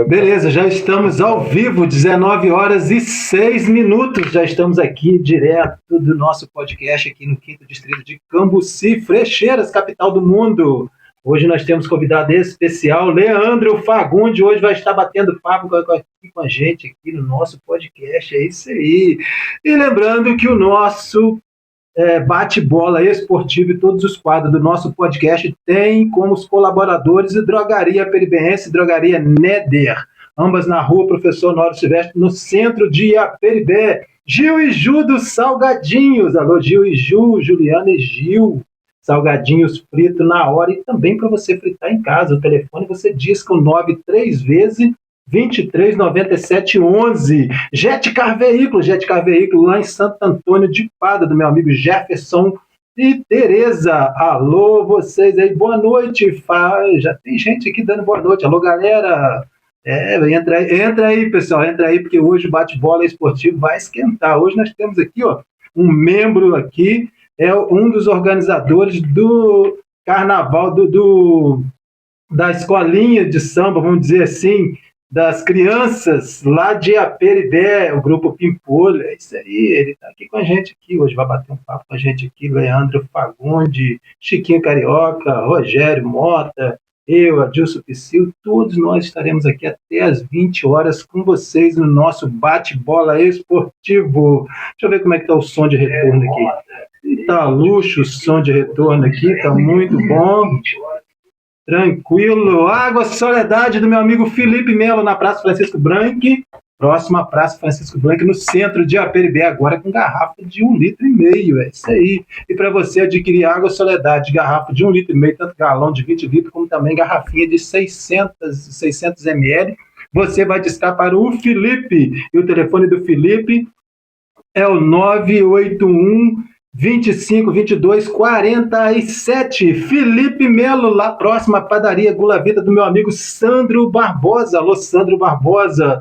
Beleza, já estamos ao vivo, 19 horas e 6 minutos. Já estamos aqui direto do nosso podcast aqui no 5º Distrito de Cambuci, Frecheiras, capital do mundo. Hoje nós temos convidado especial, Leandro Fagundes. Hoje vai estar batendo papo com a gente aqui no nosso podcast. É isso aí. E lembrando que o nosso bate-bola esportivo e todos os quadros do nosso podcast tem como os colaboradores a Drogaria Peribense e Drogaria Néder, ambas na rua Professor Honório Silvestre, no centro de Aperibé. Gil e Ju dos Salgadinhos. Alô, Gil e Ju, Juliana e Gil. Salgadinhos fritos na hora e também para você fritar em casa. O telefone você disca o 93 vezes 23 97 11. Jetcar Veículo lá em Santo Antônio de Pada, do meu amigo Jefferson e Tereza. Alô, vocês aí, boa noite. Já tem gente aqui dando boa noite. Alô, galera. Entra aí, pessoal, entra aí, porque hoje o bate-bola esportivo vai esquentar. Hoje nós temos aqui, um membro aqui, um dos organizadores do carnaval, da escolinha de samba, vamos dizer assim, das crianças lá de Aperibé, o grupo Pimpolho. É isso aí, ele está aqui com a gente aqui, hoje vai bater um papo com a gente aqui, Leandro Fagundes, Chiquinho Carioca, Rogério Mota, eu, Adilson Psyu, todos nós estaremos aqui até às 20 horas com vocês no nosso bate-bola esportivo. Deixa eu ver como é que está o som de retorno aqui. Está luxo o som de retorno aqui, está muito bom. Tranquilo. Água Soledade do meu amigo Felipe Melo na Praça Francisco Blanc, próxima à Praça Francisco Blanc, no centro de Aperibé, agora com garrafa de 1,5 litro. É isso aí. E para você adquirir Água Soledade, garrafa de 1,5 litro, tanto galão de 20 litros, como também garrafinha de 600 ml, você vai discar para o Felipe. E o telefone do Felipe é o 981 25 22 47. Felipe Melo, lá próxima à padaria Gula Vida do meu amigo Sandro Barbosa. Alô, Sandro Barbosa.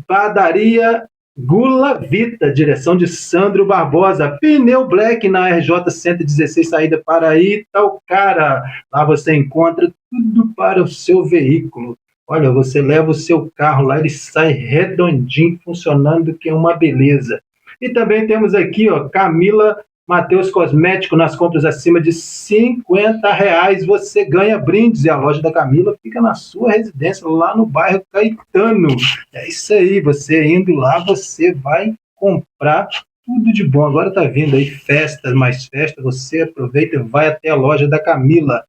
Padaria Gula Vita, direção de Sandro Barbosa. Pneu Black na RJ 116, saída para Itaucara. Lá você encontra tudo para o seu veículo. Olha, você leva o seu carro lá, ele sai redondinho, funcionando, que é uma beleza. E também temos aqui, Camila Mateus Cosmético, nas compras acima de R$50, você ganha brindes. E a loja da Camila fica na sua residência, lá no bairro Caetano. É isso aí, você indo lá, você vai comprar tudo de bom. Agora tá vindo aí mais festa, você aproveita e vai até a loja da Camila.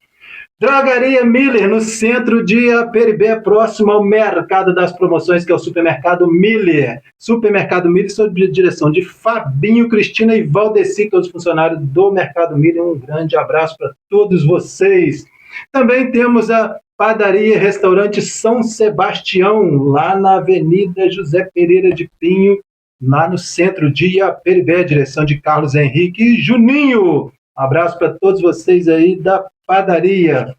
Drogaria Miller, no centro de Aperibé, próximo ao Mercado das Promoções, que é o Supermercado Miller. Supermercado Miller, sob a direção de Fabinho, Cristina e Valdeci, todos os funcionários do Mercado Miller. Um grande abraço para todos vocês. Também temos a Padaria e Restaurante São Sebastião, lá na Avenida José Pereira de Pinho, lá no centro de Aperibé, direção de Carlos Henrique e Juninho. Um abraço para todos vocês aí da padaria.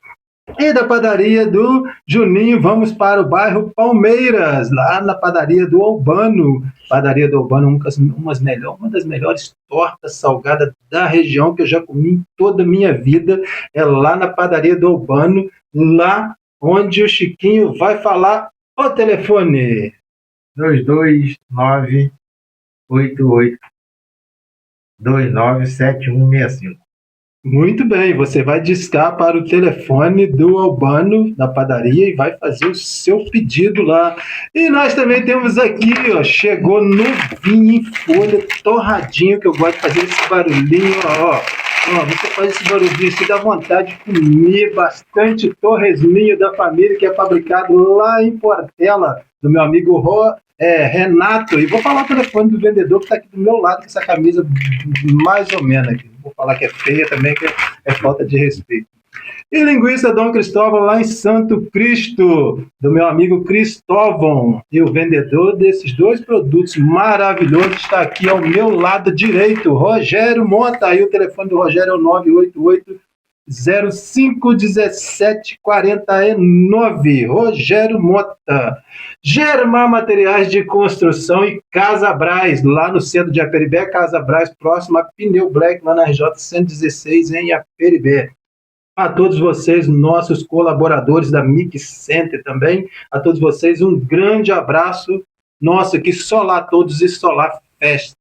E da padaria do Juninho, vamos para o bairro Palmeiras, lá na padaria do Albano. Padaria do Albano, uma das melhores tortas salgadas da região que eu já comi em toda a minha vida. É lá na padaria do Albano, lá onde o Chiquinho vai falar o telefone. 22988297165. Muito bem, você vai discar para o telefone do Albano, da padaria, e vai fazer o seu pedido lá. E nós também temos aqui, chegou novinho em folha, torradinho, que eu gosto de fazer esse barulhinho, você faz esse barulhinho, se dá vontade de comer bastante torresminho da família, que é fabricado lá em Portela, do meu amigo Renato. E vou falar o telefone do vendedor que está aqui do meu lado, com essa camisa mais ou menos aqui. Vou falar que é feia também, que é falta de respeito. E linguiça Dom Cristóvão, lá em Santo Cristo, do meu amigo Cristóvão. E o vendedor desses dois produtos maravilhosos está aqui ao meu lado direito, Rogério Mota. E o telefone do Rogério é o 988-051749. Rogério Mota. Germar Materiais de Construção e Casa Braz, lá no centro de Aperibé, Casa Braz, próximo a Pneu Black, lá na RJ 116, em Aperibé. A todos vocês, nossos colaboradores da Mix Center também, a todos vocês um grande abraço. Nossa, que Solar Todos e Solar Festa,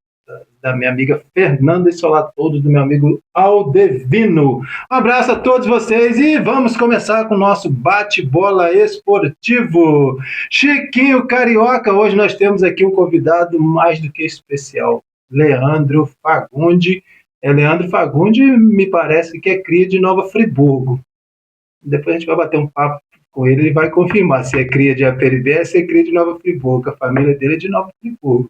da minha amiga Fernanda e Solar Todos, do meu amigo Aldevino. Um abraço a todos vocês e vamos começar com o nosso bate-bola esportivo. Chiquinho Carioca, hoje nós temos aqui um convidado mais do que especial, Leandro Fagundes. Leandro Fagundes me parece que é cria de Nova Friburgo. Depois a gente vai bater um papo com ele, ele vai confirmar se é cria de Aperibé ou se é cria de Nova Friburgo. A família dele é de Nova Friburgo.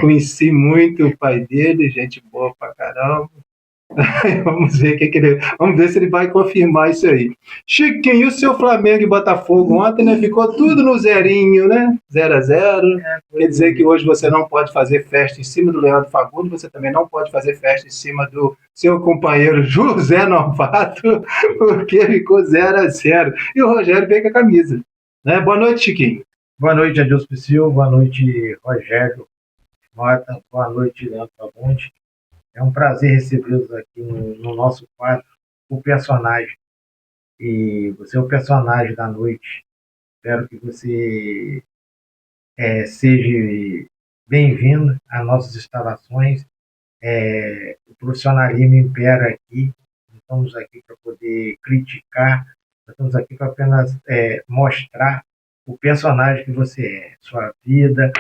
Conheci muito o pai dele, gente boa pra caramba. Vamos ver vamos ver se ele vai confirmar isso aí. Chiquinho, e o seu Flamengo e Botafogo ontem, né? Ficou tudo no zerinho, né? 0-0. Quer dizer que hoje você não pode fazer festa em cima do Leandro Fagundes, você também não pode fazer festa em cima do seu companheiro José Novato, porque ficou 0-0. E o Rogério veio com a camisa. Né? Boa noite, Chiquinho. Boa noite, Adilson Psyu. Boa noite, Rogério Mota. Boa noite, Leandro Fagundes. É um prazer recebê-los aqui no nosso quadro, o personagem. E você é o personagem da noite. Espero que você seja bem-vindo às nossas instalações. O profissionalismo impera aqui. Não estamos aqui para poder criticar, nós estamos aqui para apenas mostrar o personagem que você é. Sua vida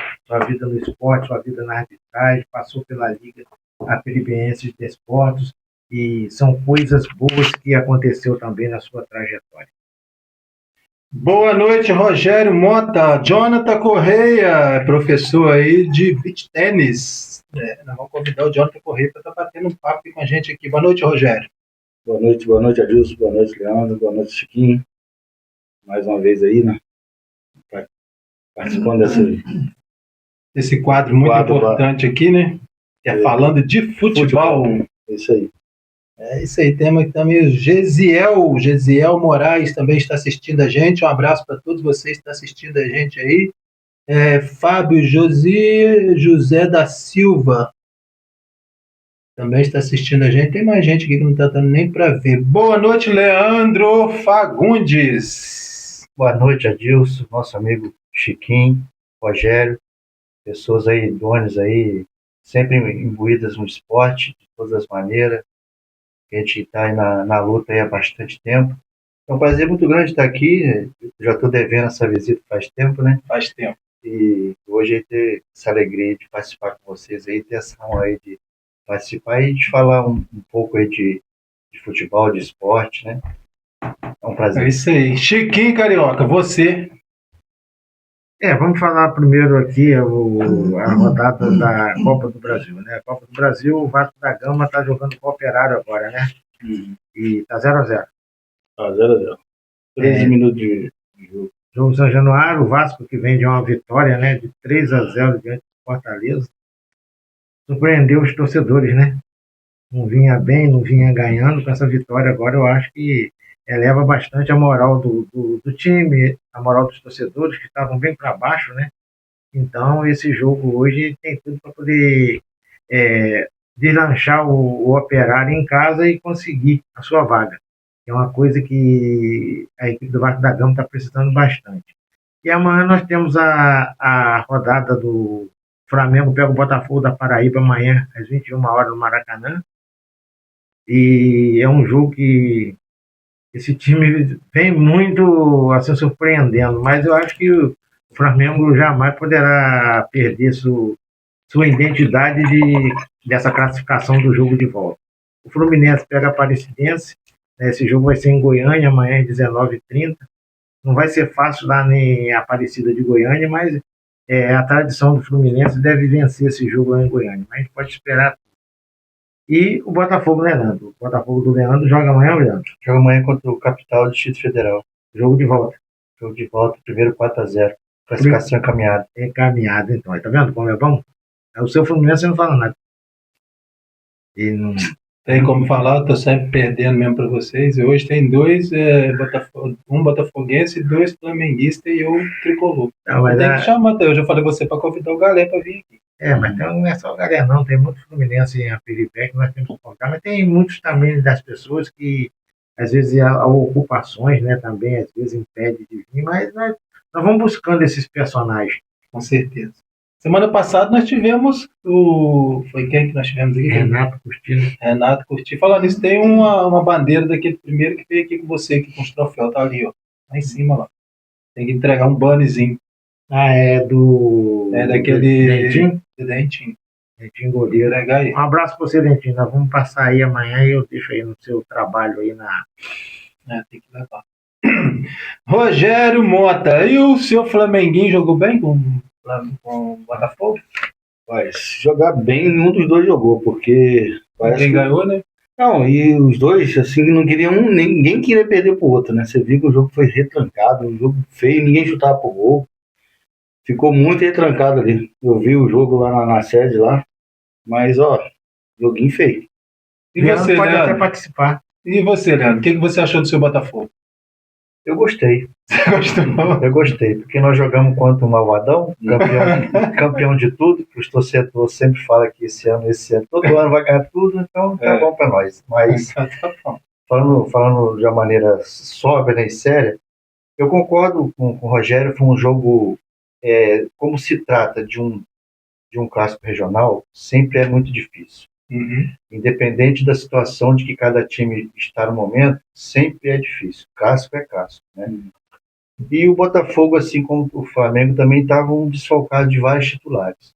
no esporte, sua vida na arbitragem, passou pela Liga Aperibense de Desportos, e são coisas boas que aconteceu também na sua trajetória. Boa noite, Rogério Mota. Jonathan Correia, professor aí de beach tênis. Nós vamos convidar o Jonathan Correia para estar batendo um papo com a gente aqui. Boa noite, Rogério. Boa noite, Adilson. Boa noite, Leandro. Boa noite, Chiquinho. Mais uma vez aí, né? Participando desse quadro muito importante aqui, né? Que é falando de futebol. Isso aí. É isso aí. Temos também o Gesiel Moraes também está assistindo a gente. Um abraço para todos vocês que estão assistindo a gente aí. Fábio José da Silva também está assistindo a gente. Tem mais gente aqui que não está dando nem para ver. Boa noite, Leandro Fagundes. Boa noite, Adilson, nosso amigo Chiquinho, Rogério, pessoas aí idôneas aí, sempre imbuídas no esporte, de todas as maneiras. A gente está aí na luta aí há bastante tempo. É um prazer muito grande estar aqui. Já estou devendo essa visita faz tempo, né? Faz tempo. E hoje ter essa alegria de participar com vocês aí, ter essa honra aí de participar e de falar um pouco aí de futebol, de esporte, né? É um prazer. É isso aí. Chiquinho Carioca, você. Vamos falar primeiro aqui a rodada da Copa do Brasil, né? A Copa do Brasil, o Vasco da Gama está jogando com o Operário agora, né? E tá 0-0. Tá 0-0. 13 minutos de jogo. Jogo São Januário, o Vasco que vem de uma vitória, né? De 3-0 diante do Fortaleza. Surpreendeu os torcedores, né? Não vinha bem, não vinha ganhando. Com essa vitória agora, eu acho que eleva bastante a moral do time, a moral dos torcedores que estavam bem para baixo, né? Então, esse jogo hoje tem tudo para poder deslanchar o Operário em casa e conseguir a sua vaga. É uma coisa que a equipe do Vasco da Gama está precisando bastante. E amanhã nós temos a rodada do Flamengo, pega o Botafogo da Paraíba amanhã, às 21h no Maracanã. E é um jogo que esse time vem muito assim, surpreendendo, mas eu acho que o Flamengo jamais poderá perder sua identidade dessa classificação do jogo de volta. O Fluminense pega a Aparecidense, né, esse jogo vai ser em Goiânia, amanhã às 19h30. Não vai ser fácil lá em Aparecida de Goiânia, mas a tradição do Fluminense deve vencer esse jogo lá em Goiânia, mas a gente pode esperar. E o Botafogo, né, Leandro? O Botafogo do Leandro joga amanhã, Leandro? Joga amanhã contra o Capital do Distrito Federal. Jogo de volta. Jogo de volta, primeiro 4-0. Classificação encaminhada. Encaminhada, então. Tá vendo como é bom? O seu Fluminense não fala nada. E não... Tem como falar, eu tô sempre perdendo mesmo para vocês. E hoje tem dois, um botafoguense, dois flamenguistas e um tricolor. Não, mas Tem que chamar, eu já falei você para convidar o Galé para vir aqui. mas então não é só o Galera, não. Tem muito Fluminense em Apiripé que nós temos que contar, mas tem muitos também das pessoas que, às vezes, há ocupações, né, também, às vezes, impede de vir, mas nós vamos buscando esses personagens. Com certeza. Semana passada nós tivemos Foi quem que nós tivemos aqui? Renato Costilho. Renato Curti. Falando nisso, tem uma bandeira daquele primeiro que veio aqui com você, aqui com os troféus. Tá ali, ó. Lá em cima, lá. Tem que entregar um bannerzinho. É do... É daquele... Dentinho? Dentinho. Dentinho Goleiro. Entregar aí. Um abraço para você, Dentinho. Nós vamos passar aí amanhã e eu deixo aí no seu trabalho aí na... Tem que levar. Rogério Mota. E o seu Flamenguinho jogou bem com o Botafogo? Mas jogar bem, nenhum dos dois jogou, porque parece Quem que... ganhou, né? Não, e os dois, assim, não queriam ninguém queria perder pro outro, né? Você viu que o jogo foi retrancado, um jogo feio, ninguém chutava pro gol. Ficou muito retrancado ali. Eu vi o jogo lá na sede lá, mas, ó, joguinho feio. E você, pode Leandro? até participar. E você, Leandro? O que você achou do seu Botafogo? Eu gostei. Você gostou? Eu gostei, porque nós jogamos contra o Malvadão, campeão de tudo, que os torcedores sempre falam que esse ano, todo ano vai ganhar tudo, então tá bom para nós. Mas, Tá bom. falando de uma maneira sóbria e séria, eu concordo com o Rogério, foi um jogo, como se trata de um clássico regional, sempre é muito difícil. Uhum. Independente da situação de que cada time está no momento, sempre é difícil. Clássico é clássico, né? E o Botafogo, assim como o Flamengo, também estavam desfalcados de vários titulares.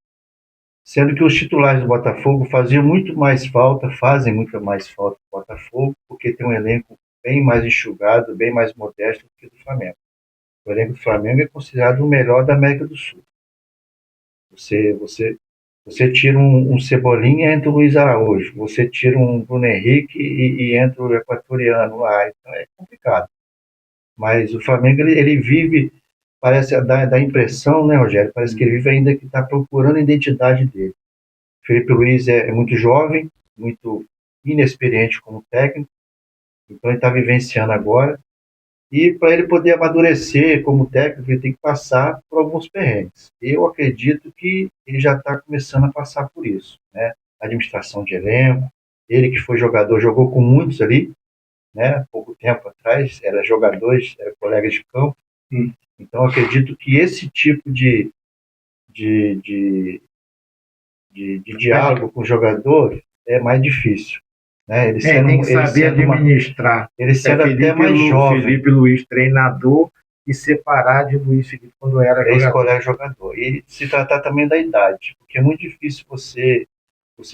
Sendo que os titulares do Botafogo fazem muito mais falta do Botafogo, porque tem um elenco bem mais enxugado, bem mais modesto do que o do Flamengo. O elenco do Flamengo é considerado o melhor da América do Sul. Você tira um Cebolinha, entra o Luiz Araújo. Você tira um Bruno Henrique e entra o equatoriano lá. Então é complicado. Mas o Flamengo, ele vive, parece dar a impressão, né, Rogério? Parece que ele vive ainda que está procurando a identidade dele. O Felipe Luiz é muito jovem, muito inexperiente como técnico. Então ele está vivenciando agora. E para ele poder amadurecer como técnico, ele tem que passar por alguns perrengues. Eu acredito que ele já está começando a passar por isso, né? Administração de elenco, ele que foi jogador, jogou com muitos ali, né? Pouco tempo atrás, era jogadores, era colega de campo. Então acredito que esse tipo de diálogo com o jogador é mais difícil. Né? Tem que saber administrar. Ele sendo até mais jovem. Felipe Luiz, treinador, e separar de Luiz Felipe quando era ex-colega jogador. E se tratar também da idade, porque é muito difícil você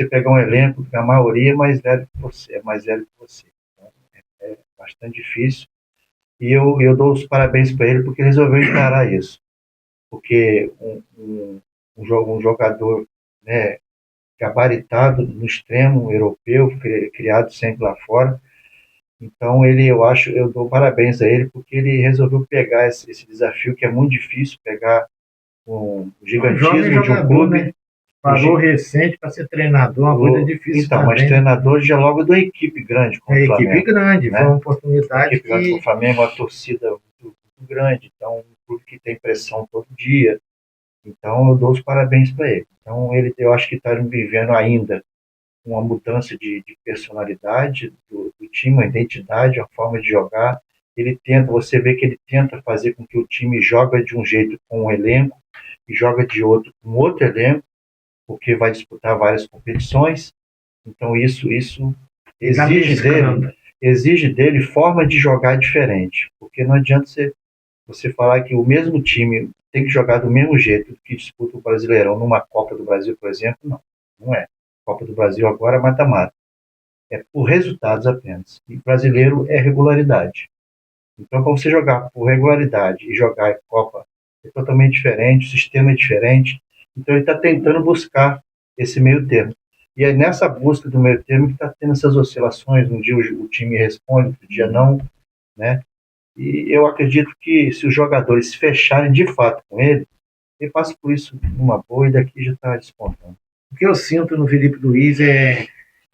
pegar um elenco que a maioria é mais velho que você. Então, é bastante difícil. E eu dou os parabéns para ele porque ele resolveu encarar isso. Porque um jogador, né, gabaritado no extremo europeu, criado sempre lá fora. Então eu dou parabéns a ele porque ele resolveu pegar esse desafio que é muito difícil, pegar o gigantismo de um clube. Né? Pagou recente para ser treinador, uma coisa difícil. Então, também, mas treinador já logo de uma equipe grande como o Flamengo. Equipe grande, né? Foi uma oportunidade. Equipe grande como o Flamengo, uma torcida muito grande, então um clube que tem pressão todo dia. Então, eu dou os parabéns para ele. Então, eu acho que está vivendo ainda uma mudança de personalidade do time, uma identidade, a forma de jogar. Você vê que ele tenta fazer com que o time joga de um jeito com um elenco e joga de outro com outro elenco, porque vai disputar várias competições. Então, isso exige dele forma de jogar diferente, porque não adianta você falar que o mesmo time tem que jogar do mesmo jeito que disputa o Brasileirão numa Copa do Brasil, por exemplo. Não é. Copa do Brasil agora é mata-mata. É por resultados apenas. E brasileiro é regularidade. Então, para você jogar por regularidade e jogar a Copa é totalmente diferente, o sistema é diferente. Então, ele está tentando buscar esse meio termo. E é nessa busca do meio termo que está tendo essas oscilações. Um dia o time responde, outro dia não, né? E eu acredito que se os jogadores se fecharem de fato com ele passa por isso numa boa e daqui já está despontando. O que eu sinto no Felipe Luiz é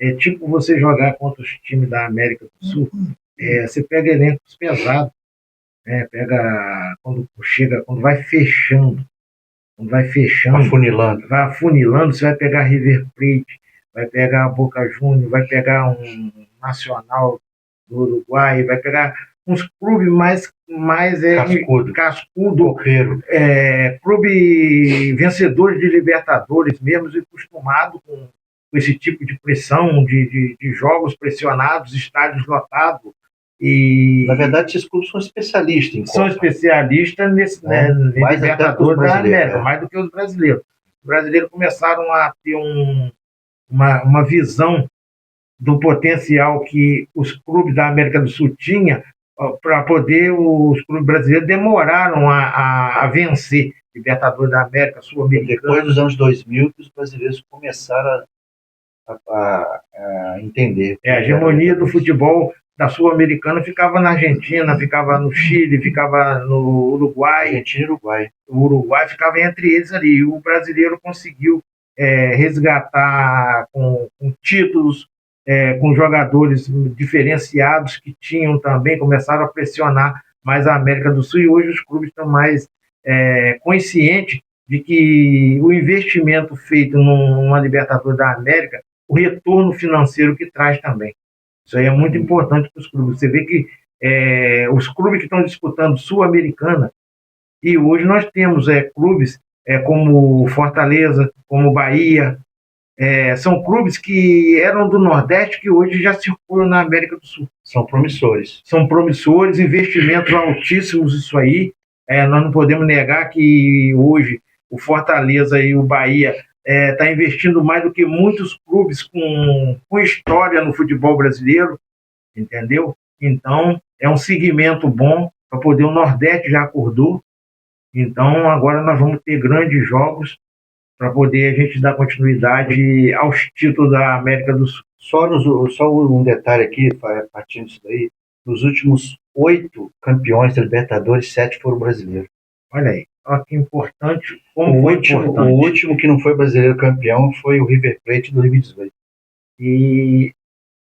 É tipo você jogar contra os times da América do Sul, você pega elencos pesados, né? Pega quando vai fechando, Afunilando. vai afunilando, você vai pegar River Plate, vai pegar Boca Juniors, vai pegar um Nacional do Uruguai, vai pegar uns clubes mais cascudo, Copeiro. clube vencedor de Libertadores mesmo, e acostumado com esse tipo de pressão, de jogos pressionados, estádios lotados. E Na verdade, esses clubes são especialistas em são Copa. especialistas nesse Mais Libertadores até que os da América, brasileiros, mais do que os brasileiros. Os brasileiros começaram a ter uma visão do potencial que os clubes da América do Sul tinham para poder os clubes brasileiros demoraram a vencer Libertadores da América, Sul-Americana. Depois dos anos 2000, que os brasileiros começaram a entender. A hegemonia do futebol da Sul-Americana ficava na Argentina, ficava no Chile, ficava no Uruguai. Argentina e Uruguai. O Uruguai ficava entre eles ali. E o brasileiro conseguiu resgatar com títulos, com jogadores diferenciados que tinham também, começaram a pressionar mais a América do Sul, e hoje os clubes estão mais conscientes de que o investimento feito numa Libertadores da América, o retorno financeiro que traz também. Isso aí é muito importante para os clubes. Você vê que os clubes que estão disputando Sul-Americana, e hoje nós temos clubes como Fortaleza, como Bahia, são clubes que eram do Nordeste, que hoje já circulam na América do Sul. São promissores. São promissores, investimentos altíssimos, isso aí. Nós não podemos negar que hoje o Fortaleza e o Bahia está investindo mais do que muitos clubes com história no futebol brasileiro, entendeu? Então, é um segmento bom para poder. O Nordeste já acordou, então agora nós vamos ter grandes jogos para poder a gente dar continuidade aos títulos da América do Sul. Só um detalhe aqui, partindo disso daí, nos últimos 8 campeões da Libertadores, 7 foram brasileiros. Olha aí, olha que importante. O último que não foi brasileiro campeão foi o River Plate de 2018. E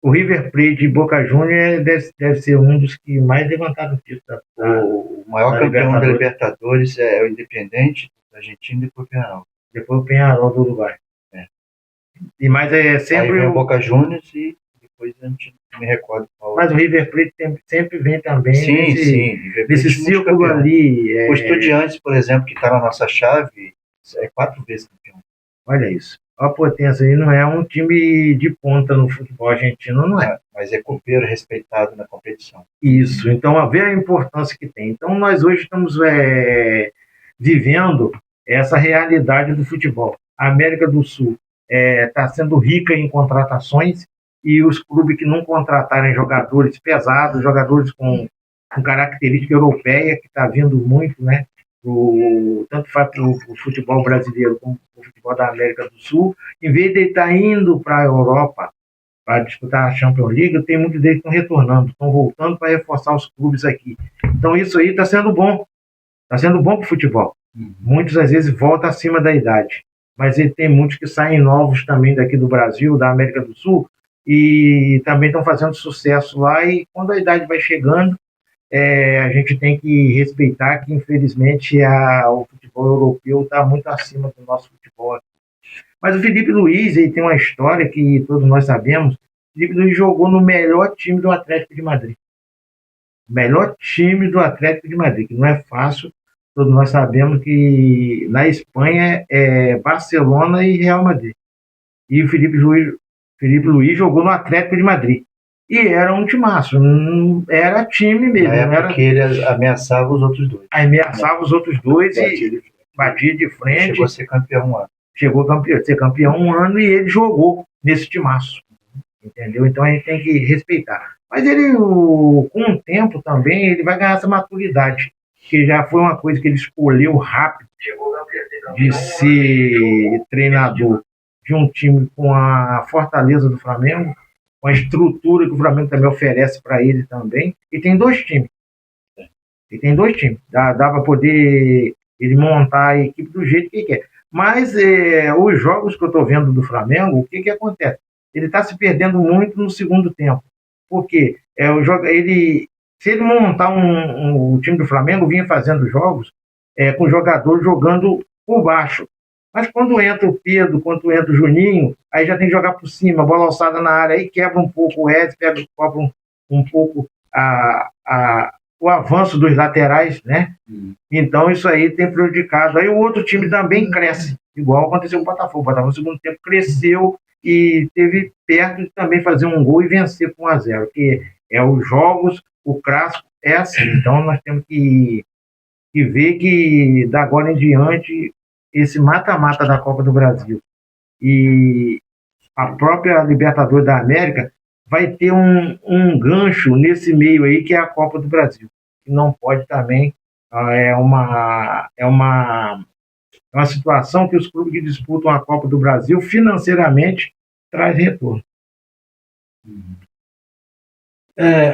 o River Plate de Boca Juniors deve ser um dos que mais levantaram o título. O maior campeão da Libertadores é o Independente da Argentina e depois o Peñarol. Depois o Peñarol do Uruguai. Mas sempre. Aí vem o Boca Juniors e depois a gente não me recordo qual. Mas o River Plate sempre vem também nesse círculo ali. O Estudiantes, por exemplo, que está na nossa chave, é 4 vezes campeão. Olha isso. A potência aí não é um time de ponta no futebol argentino, não é. Mas é copeiro respeitado na competição. Isso. Então, vê a importância que tem. Então, nós hoje estamos vivendo essa realidade do futebol. A América do Sul está sendo rica em contratações, e os clubes que não contratarem jogadores pesados, jogadores com característica europeia, que está vindo muito, né? Tanto faz para o futebol brasileiro como para o futebol da América do Sul, em vez de estar indo para a Europa para disputar a Champions League, tem muitos deles que estão retornando, estão voltando para reforçar os clubes aqui. Então isso aí está sendo bom. Está sendo bom para o futebol. Muitos, às vezes, voltam acima da idade. Mas tem muitos que saem novos também daqui do Brasil, da América do Sul, e também estão fazendo sucesso lá. E quando a idade vai chegando, a gente tem que respeitar que, infelizmente, o futebol europeu está muito acima do nosso futebol aqui. Mas o Felipe Luiz, ele tem uma história que todos nós sabemos. O Felipe Luiz jogou no melhor time do Atlético de Madrid. O melhor time do Atlético de Madrid, que não é fácil. Todos nós sabemos que na Espanha é Barcelona e Real Madrid. E o Felipe Luiz jogou no Atlético de Madrid. E era um timaço, era time mesmo. Porque ele ameaçava os outros dois. Ameaçava os outros dois e batia de frente. Chegou a ser campeão um ano. Chegou a ser campeão um ano, e ele jogou nesse timaço. Entendeu? Então a gente tem que respeitar. Mas ele, com o tempo também, ele vai ganhar essa maturidade, que já foi uma coisa que ele escolheu rápido de ser treinador de um time com a fortaleza do Flamengo, com a estrutura que o Flamengo também oferece para ele também. E tem 2 times. Dá para poder ele montar a equipe do jeito que quer. Mas os jogos que eu estou vendo do Flamengo, o que acontece? ele está se perdendo muito no segundo tempo. Porque se ele montar o time do Flamengo, vinha fazendo jogos com o jogador jogando por baixo. Mas quando entra o Pedro, quando entra o Juninho, aí já tem que jogar por cima, bola alçada na área, aí quebra um pouco o Ed, quebra um pouco o avanço dos laterais, né? Então isso aí tem prejudicado. Aí o outro time também cresce, igual aconteceu com o Botafogo. O Botafogo no segundo tempo cresceu e teve perto de também fazer um gol e vencer com 1-0, que é os jogos, o clássico é assim. Então nós temos que ver que da agora em diante esse mata-mata da Copa do Brasil e a própria Libertadores da América vai ter um gancho nesse meio aí, que é a Copa do Brasil. Que não pode também, é uma situação que os clubes que disputam a Copa do Brasil financeiramente traz retorno.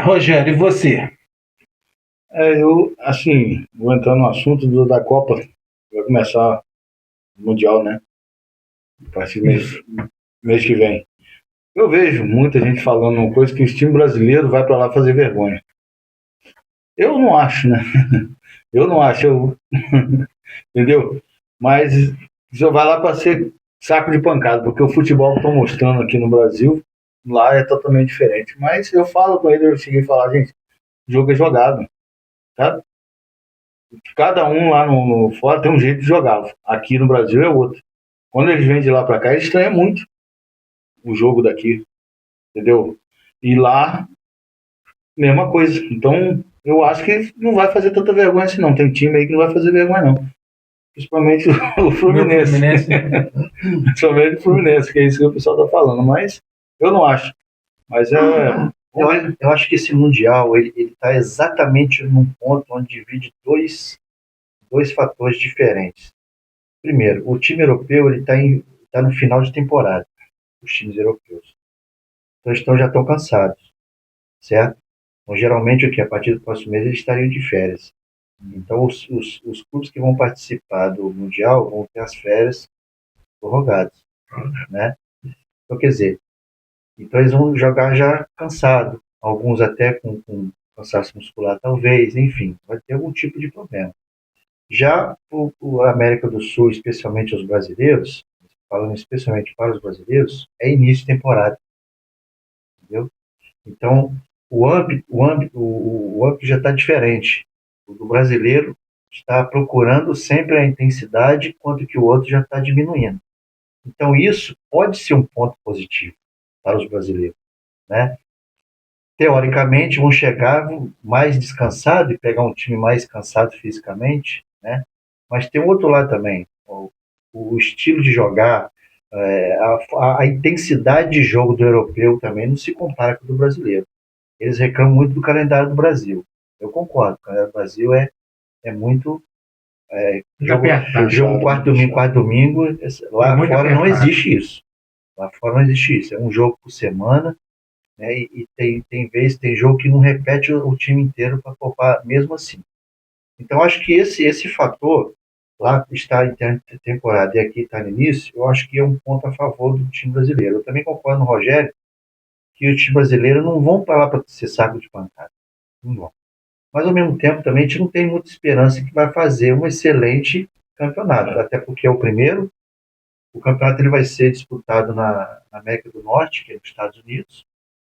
Rogério, e você? Eu, assim, vou entrar no assunto da Copa, vai começar o Mundial, né? A partir do mês que vem. Eu vejo muita gente falando uma coisa que o time brasileiro vai para lá fazer vergonha. Eu não acho, né? Eu não acho, entendeu? Mas você vai lá para ser saco de pancada, porque o futebol que estão mostrando aqui no Brasil, lá é totalmente diferente. Mas eu falo com ele, eu cheguei a falar, gente, o jogo é jogado, sabe? Cada um lá no fora tem um jeito de jogar. Aqui no Brasil é outro. Quando eles vêm de lá para cá, eles estranham muito o jogo daqui, entendeu? E lá, mesma coisa. Então, eu acho que não vai fazer tanta vergonha assim, não. Tem time aí que não vai fazer vergonha, não. Principalmente o Fluminense. Principalmente o Fluminense, que é isso que o pessoal tá falando. Mas eu não acho. Mas eu acho que esse Mundial, ele está exatamente num ponto onde divide dois fatores diferentes. Primeiro, o time europeu está no final de temporada, os times europeus. Então já estão cansados, certo? Então, geralmente, a partir do próximo mês, eles estariam de férias. Então, os clubes que vão participar do Mundial vão ter as férias prorrogadas, né? Então, quer dizer, então eles vão jogar já cansado, alguns até com cansaço muscular, talvez, enfim, vai ter algum tipo de problema. Já a América do Sul, especialmente os brasileiros, falando especialmente para os brasileiros, é início de temporada, entendeu? Então, o âmbito já está diferente. O do brasileiro está procurando sempre a intensidade, enquanto que o outro já está diminuindo. Então, isso pode ser um ponto positivo para os brasileiros, né? Teoricamente, vão chegar mais descansados e pegar um time mais cansado fisicamente, né? Mas tem um outro lado também, o estilo de jogar, a intensidade de jogo do europeu também não se compara com o do brasileiro. Eles reclamam muito do calendário do Brasil. Eu concordo, o calendário do Brasil é muito jogo quarto domingo, lá fora não existe isso. Lá fora não existe isso. É um jogo por semana, né? E tem jogo que não repete o time inteiro para poupar mesmo assim. Então acho que esse fator lá está em temporada e aqui está no início, eu acho que é um ponto a favor do time brasileiro. Eu também concordo no Rogério que o time brasileiro não vão para lá para ser saco de pancada. Não vão. Mas ao mesmo tempo também a gente não tem muita esperança que vai fazer um excelente campeonato, até porque é o primeiro. O campeonato ele vai ser disputado na América do Norte, que é nos Estados Unidos.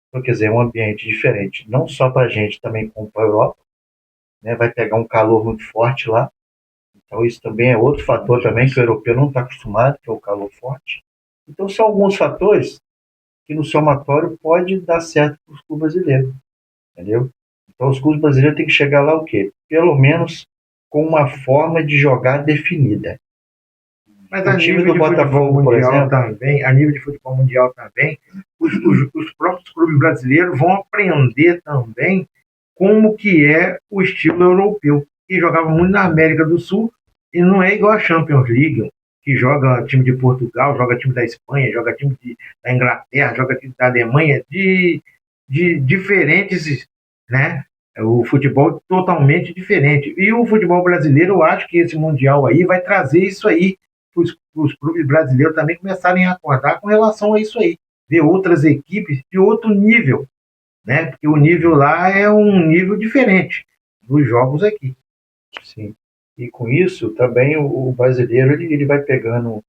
Então, quer dizer, é um ambiente diferente, não só para a gente, também como para a Europa, né? Vai pegar um calor muito forte lá. Então, isso também é outro fator também que o europeu não está acostumado, que é o calor forte. Então, são alguns fatores que no somatório pode dar certo para os clubes brasileiros, entendeu? Então, os clubes brasileiros têm que chegar lá o quê? Pelo menos com uma forma de jogar definida. Mas a nível de futebol mundial também, a nível de futebol mundial também, os próprios clubes brasileiros vão aprender também como que é o estilo europeu, que jogava muito na América do Sul e não é igual a Champions League, que joga time de Portugal, joga time da Espanha, joga time da Inglaterra, joga time da Alemanha, de diferentes, né? O futebol é totalmente diferente. E o futebol brasileiro, eu acho que esse Mundial aí vai trazer isso aí, os clubes brasileiros também começarem a acordar com relação a isso aí. ver outras equipes de outro nível, né? Porque o nível lá é um nível diferente dos jogos aqui. Sim. E com isso, também o brasileiro ele vai pegando.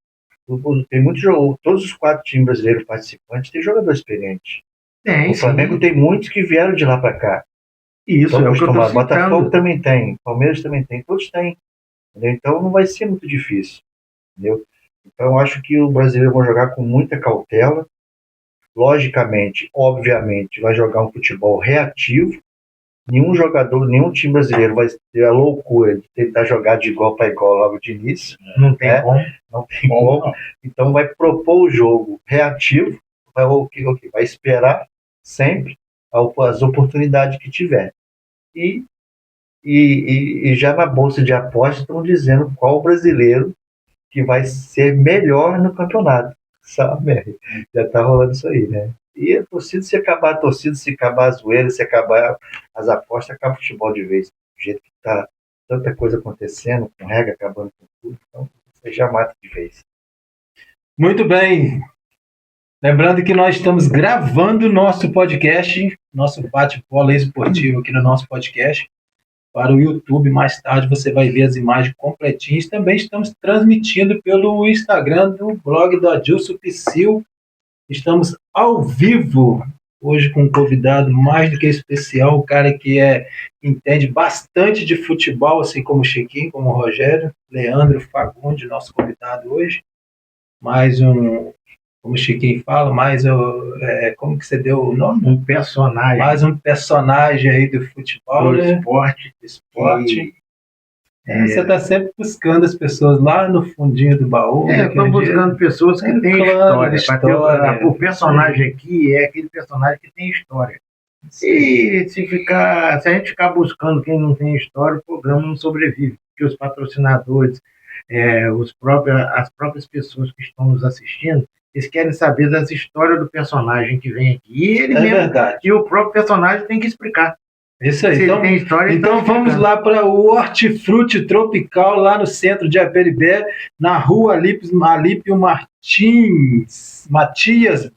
Tem muito jogo, todos os 4 times brasileiros participantes têm jogador experiente. Tem, O Flamengo sim. tem muitos que vieram de lá para cá. Isso é o que eu estou Botafogo citando. também tem, Palmeiras também tem, todos têm. Entendeu? Então não vai ser muito difícil. Entendeu? Então eu acho que o brasileiro vai jogar com muita cautela. Logicamente, obviamente, vai jogar um futebol reativo. Nenhum jogador, nenhum time brasileiro vai ter a loucura de tentar jogar de igual para igual logo de início. Não tem como. Não tem como. Então vai propor o jogo reativo, vai esperar sempre as oportunidades que tiver. E já na bolsa de apostas estão dizendo qual brasileiro que vai ser melhor no campeonato. Sabe? Já está rolando isso aí, né? E a torcida, se acabar a torcida, se acabar a zoeira, se acabar as apostas, acaba o futebol de vez. Do jeito que está tanta coisa acontecendo, com regra acabando com tudo, então você já mata de vez. Muito bem. Lembrando que nós estamos gravando nosso podcast, nosso bate-bola esportivo aqui no nosso podcast, para o YouTube. Mais tarde você vai ver as imagens completinhas. Também estamos transmitindo pelo Instagram do blog da Adilson Psyll. Estamos ao vivo hoje com um convidado mais do que especial, um cara que entende bastante de futebol, assim como o Chiquinho, como o Rogério, Leandro Fagundes, nosso convidado hoje. Mais um, como o Chiquinho fala, como que você deu o nome? Um personagem. Mais um personagem aí do futebol, do né? esporte. Você está sempre buscando as pessoas lá no fundinho do baú. Estou buscando pessoas que têm história. O personagem aqui é aquele personagem que tem história. E se a gente ficar buscando quem não tem história, o programa não sobrevive. Porque os patrocinadores, as próprias pessoas que estão nos assistindo, eles querem saber das histórias do personagem que vem aqui. E ele mesmo, verdade. E o próprio personagem tem que explicar. Isso aí. Se ele tem história, então vamos lá para o Hortifruti Tropical, lá no centro de Aperibé, na rua Alípio Matias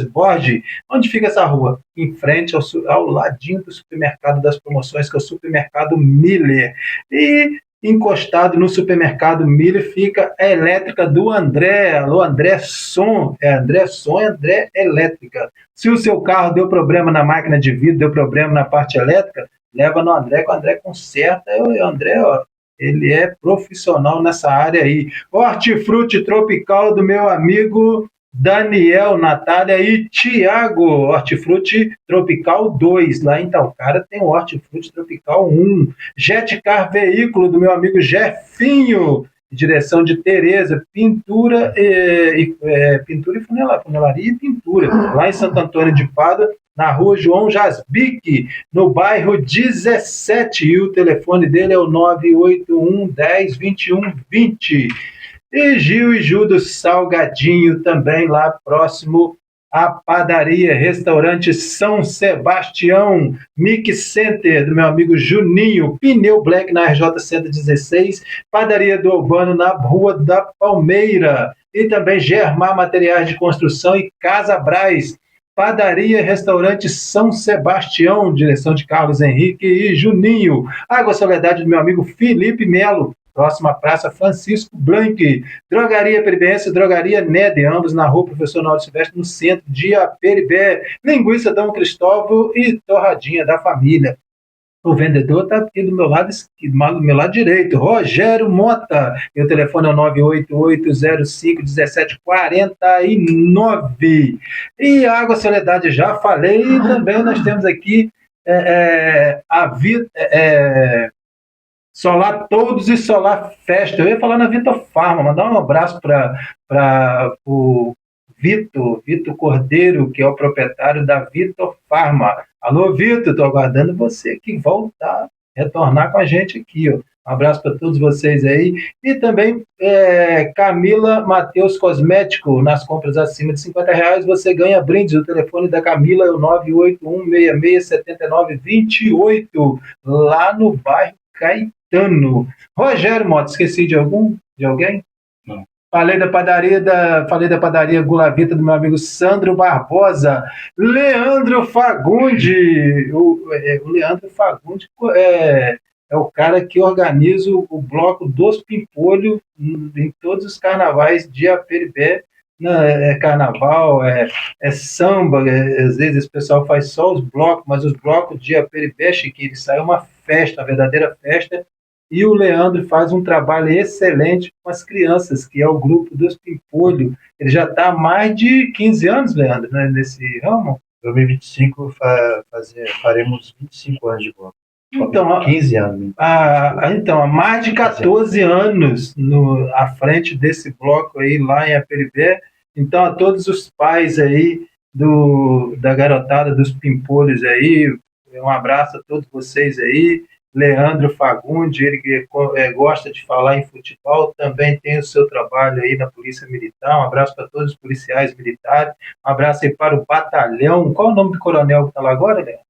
Borges. Onde fica essa rua? Em frente ao ladinho do supermercado das promoções, que é o supermercado Miller. E encostado no supermercado Miller fica a elétrica do André. Alô, André Som. André Som e André Elétrica. Se o seu carro deu problema na máquina de vidro, deu problema na parte elétrica, leva no André, que o André conserta. O André, ele é profissional nessa área aí. Hortifruti Tropical do meu amigo Daniel, Natália e Tiago. Hortifruti Tropical 2. Lá em Itaocara tem o Hortifruti Tropical 1. Jetcar Veículo do meu amigo Jefinho. Direção de Tereza, pintura e funelaria e pintura. Lá em Santo Antônio de Pádua, na rua João Jasbic, no bairro 17. E o telefone dele é o 981 10 21 20. E Gil e Ju do Salgadinho, também lá próximo à padaria, restaurante São Sebastião, Mix Center, do meu amigo Juninho, Pneu Black na RJ 116, padaria do Urbano na Rua da Palmeira, e também Germar Materiais de Construção e Casa Braz, padaria, restaurante São Sebastião, direção de Carlos Henrique e Juninho. Água Soledade do meu amigo Felipe Melo, próxima Praça Francisco Blanc. Drogaria Peribense, Drogaria Nede, ambos na rua Professor Naldo Silvestre, no centro de Aperibé. Linguiça Dom Cristóvão e torradinha da família. O vendedor está aqui do meu lado direito, Rogério Mota. Meu telefone é o 988051749. E Água Soledade, já falei. E também nós temos aqui Solar Todos e Solar Festa. Eu ia falar na Vitor Farma, mandar um abraço para o Vitor Cordeiro, que é o proprietário da Vitor Farma. Alô, Vitor, estou aguardando você aqui voltar, retornar com a gente aqui. Ó. Um abraço para todos vocês aí. E também Camila Mateus Cosmético, nas compras acima de R$50, você ganha brindes. O telefone da Camila é o 981667928, lá no bairro Caetano. Rogério Mota, esqueci de alguém? Não. Falei da padaria Gulavita do meu amigo Sandro Barbosa. Leandro Fagundi. O Leandro Fagundi é o cara que organiza o bloco dos Pimpolho em todos os carnavais de Aperibé. É carnaval, é samba, às vezes o pessoal faz só os blocos, mas os blocos de Aperibé, Chiquinho, sai uma festa, uma verdadeira festa. E o Leandro faz um trabalho excelente com as crianças, que é o grupo dos Pimpolho. Ele já está há mais de 15 anos, Leandro, né, nesse ramo. Em 2025 faremos 25 anos de bloco. Então, 15 anos. Então, há mais de 14 anos à frente desse bloco aí, lá em Aperibé. Então, a todos os pais aí da garotada dos Pimpolhos aí, um abraço a todos vocês aí. Leandro Fagundi, ele que gosta de falar em futebol, também tem o seu trabalho aí na Polícia Militar. Um abraço para todos os policiais militares. Um abraço aí para o batalhão. Qual é o nome do coronel que está lá agora, Leandro?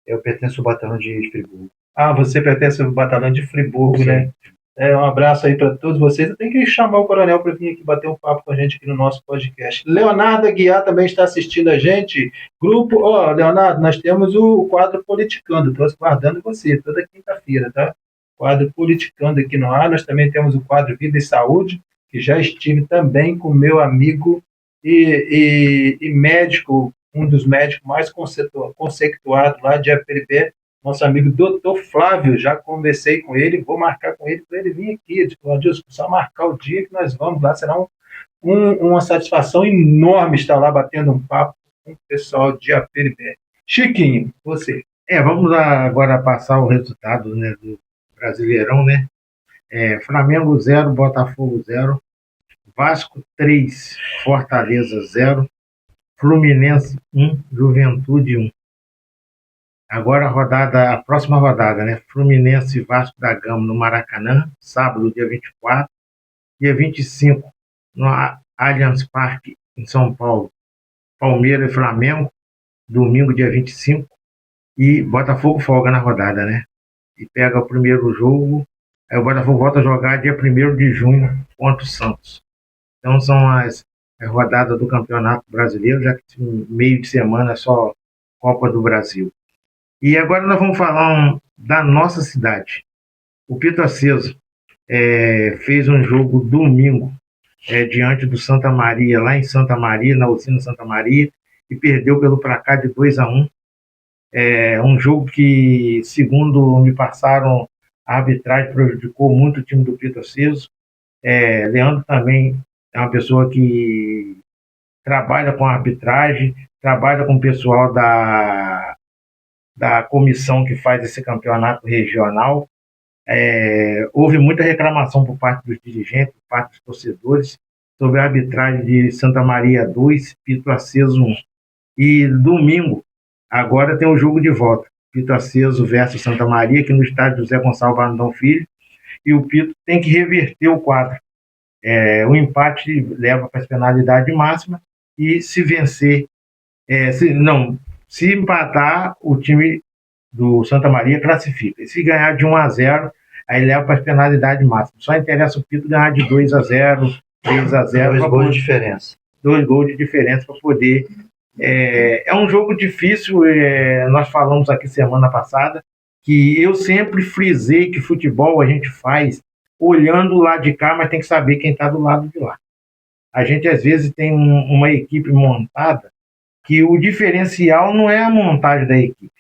Eu pertenço ao batalhão de Friburgo. Você pertence ao batalhão de Friburgo, sim, né? Um abraço aí para todos vocês. Eu tenho que chamar o coronel para vir aqui bater um papo com a gente aqui no nosso podcast. Leonardo Aguiar também está assistindo a gente. Leonardo, nós temos o quadro Politicando. Estou aguardando você toda quinta-feira, tá? Quadro Politicando aqui no ar. Nós também temos o quadro Vida e Saúde, que já estive também com meu amigo e médico, um dos médicos mais conceituados lá de Aperibé, nosso amigo Dr. Flávio. Já conversei com ele, vou marcar com ele para ele vir aqui. Eu disse, Adilson, só marcar o dia que nós vamos lá, será uma satisfação enorme estar lá batendo um papo com o pessoal de Aperibé. Chiquinho, você. Vamos agora passar o resultado, né, do Brasileirão, né? Flamengo 0, Botafogo 0, Vasco 3, Fortaleza 0, Fluminense 1, Juventude 1. Agora a próxima rodada, né? Fluminense e Vasco da Gama no Maracanã, sábado, dia 24. Dia 25, no Allianz Parque, em São Paulo, Palmeiras e Flamengo, domingo, dia 25. E Botafogo folga na rodada, né? E pega o primeiro jogo. Aí o Botafogo volta a jogar dia 1º de junho contra o Santos. Então são as rodadas do Campeonato Brasileiro, já que meio de semana é só Copa do Brasil. E agora nós vamos falar da nossa cidade. O Pito Aceso fez um jogo domingo diante do Santa Maria, lá em Santa Maria, na usina Santa Maria, e perdeu pelo placar de 2-1. Um jogo que, segundo me passaram, a arbitragem prejudicou muito o time do Pito Aceso. Leandro também é uma pessoa que trabalha com a arbitragem, trabalha com o pessoal da comissão que faz esse campeonato regional. Houve muita reclamação por parte dos dirigentes, por parte dos torcedores, sobre a arbitragem de Santa Maria 2, Pito Aceso 1. E domingo, agora tem o jogo de volta, Pito Aceso versus Santa Maria, aqui no estádio José Gonçalves Brandão Filho, e o Pito tem que reverter o quadro. O empate leva para a penalidade máxima, e se vencer, se empatar, o time do Santa Maria classifica. E se ganhar de 1-0, aí leva para a penalidade máxima. Só interessa o Pito ganhar de 2-0, 3-0. 2 gols de diferença. 2 gols de diferença para poder... É um jogo difícil. Nós falamos aqui semana passada que eu sempre frisei que futebol a gente faz olhando o lado de cá, mas tem que saber quem está do lado de lá. A gente, às vezes, tem uma equipe montada que o diferencial não é a montagem da equipe.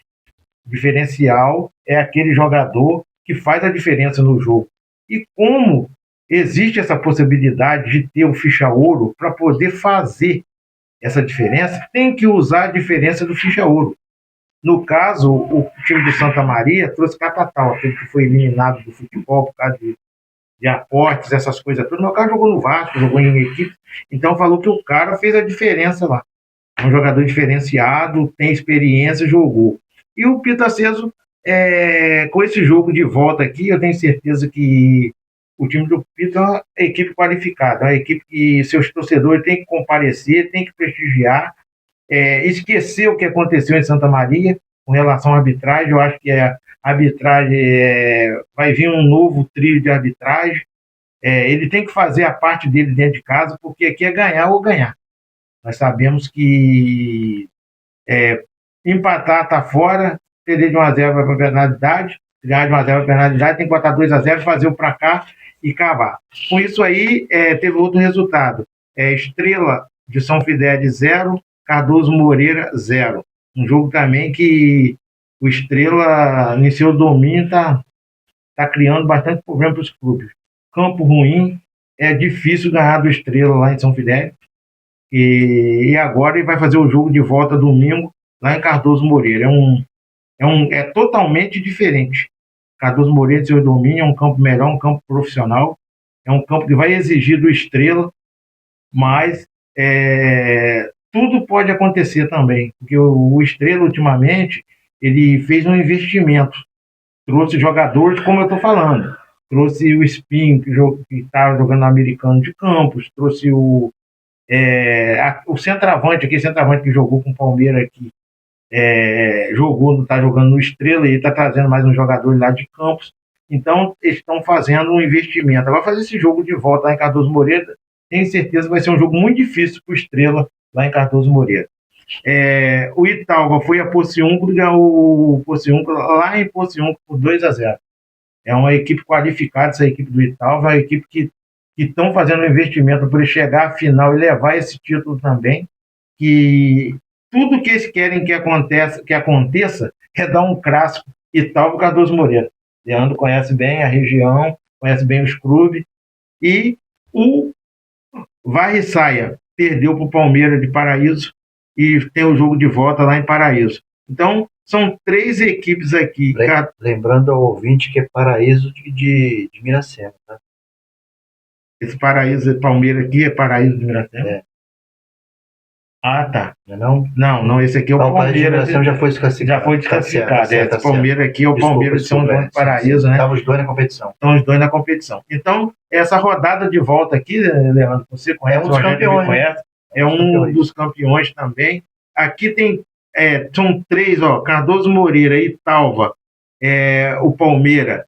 O diferencial é aquele jogador que faz a diferença no jogo. E como existe essa possibilidade de ter o ficha ouro para poder fazer essa diferença, tem que usar a diferença do ficha ouro. No caso, o time do Santa Maria trouxe Catatal, aquele que foi eliminado do futebol por causa de aportes, essas coisas todas. Mas o cara jogou no Vasco, jogou em equipe, então falou que o cara fez a diferença lá. É um jogador diferenciado, tem experiência, jogou. E o Pito Aceso, com esse jogo de volta aqui, eu tenho certeza que o time do Pito é uma equipe qualificada, é uma equipe que seus torcedores têm que comparecer, têm que prestigiar, esquecer o que aconteceu em Santa Maria com relação à arbitragem. Eu acho que a arbitragem vai vir um novo trio de arbitragem, ele tem que fazer a parte dele dentro de casa, porque aqui é ganhar ou ganhar. Nós sabemos que empatar está fora, perder de 1-0 para a penalidade, ganhar de 1-0 para a penalidade, tem que botar 2-0, fazer o pra cá e cavar. Com isso aí, teve outro resultado. Estrela de São Fidélis 0, Cardoso Moreira 0. Um jogo também que o Estrela, no seu domínio, está criando bastante problema para os clubes. Campo ruim, é difícil ganhar do Estrela lá em São Fidélis. E agora ele vai fazer o jogo de volta domingo lá em Cardoso Moreira. É totalmente diferente. Cardoso Moreira, seu domínio, é um campo melhor, um campo profissional. É um campo que vai exigir do Estrela, mas tudo pode acontecer também. Porque o Estrela, ultimamente, ele fez um investimento. Trouxe jogadores, como eu estou falando. Trouxe o Espinho, que estava jogando no Americano de Campos. Trouxe o centroavante aqui, que jogou com o Palmeiras aqui. Está jogando no Estrela e está trazendo mais um jogador lá de Campos. Então, eles estão fazendo um investimento. Agora, fazer esse jogo de volta lá em Cardoso Moreira, tenho certeza que vai ser um jogo muito difícil para o Estrela lá em Cardoso Moreira. O Italva foi a Pociúnculo, ganhou o Pociúnculo lá em Pociúnculo por 2-0. É uma equipe qualificada, essa equipe do Italva, é uma equipe que estão fazendo um investimento para chegar à final e levar esse título também, que tudo que eles querem que aconteça é dar um clássico Italva Cardoso Moreira. Leandro conhece bem a região, conhece bem os clubes, e o Varre Saia perdeu para o Palmeiras de Paraíso e tem o jogo de volta lá em Paraíso. Então, são 3 equipes aqui. Lembrando ao ouvinte que é Paraíso de Miracema, tá? Esse Paraíso, Palmeiras aqui é Paraíso de Miracema? Ah, tá. Não, esse aqui é o Palmeiras. Já foi desclassificado. Esse Palmeiras aqui é o Palmeiras de São João do Paraíso, né? Estavam os dois na competição. Estão os dois na competição. Então, essa rodada de volta aqui, Leandro, você conhece, um dos campeões, conhece, é um dos campeões também. Aqui tem, são 3, Cardoso Moreira, Italva, o Palmeiras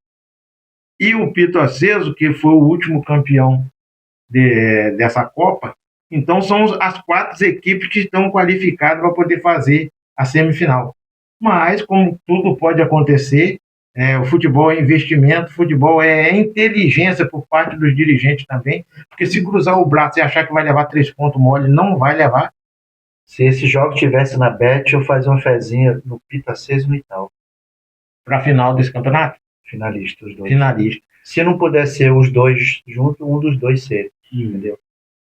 e o Pito Aceso, que foi o último campeão dessa Copa. Então, são as 4 equipes que estão qualificadas para poder fazer a semifinal. Mas, como tudo pode acontecer, o futebol é investimento, o futebol é inteligência por parte dos dirigentes também, porque se cruzar o braço e achar que vai levar 3 pontos mole, não vai levar. Se esse jogo tivesse na Bet, eu fazia uma fezinha no Pito Aceso e no Itaú. Para a final desse campeonato? Finalista, os dois. Finalista. Se não puder ser os dois juntos, um dos dois ser, entendeu?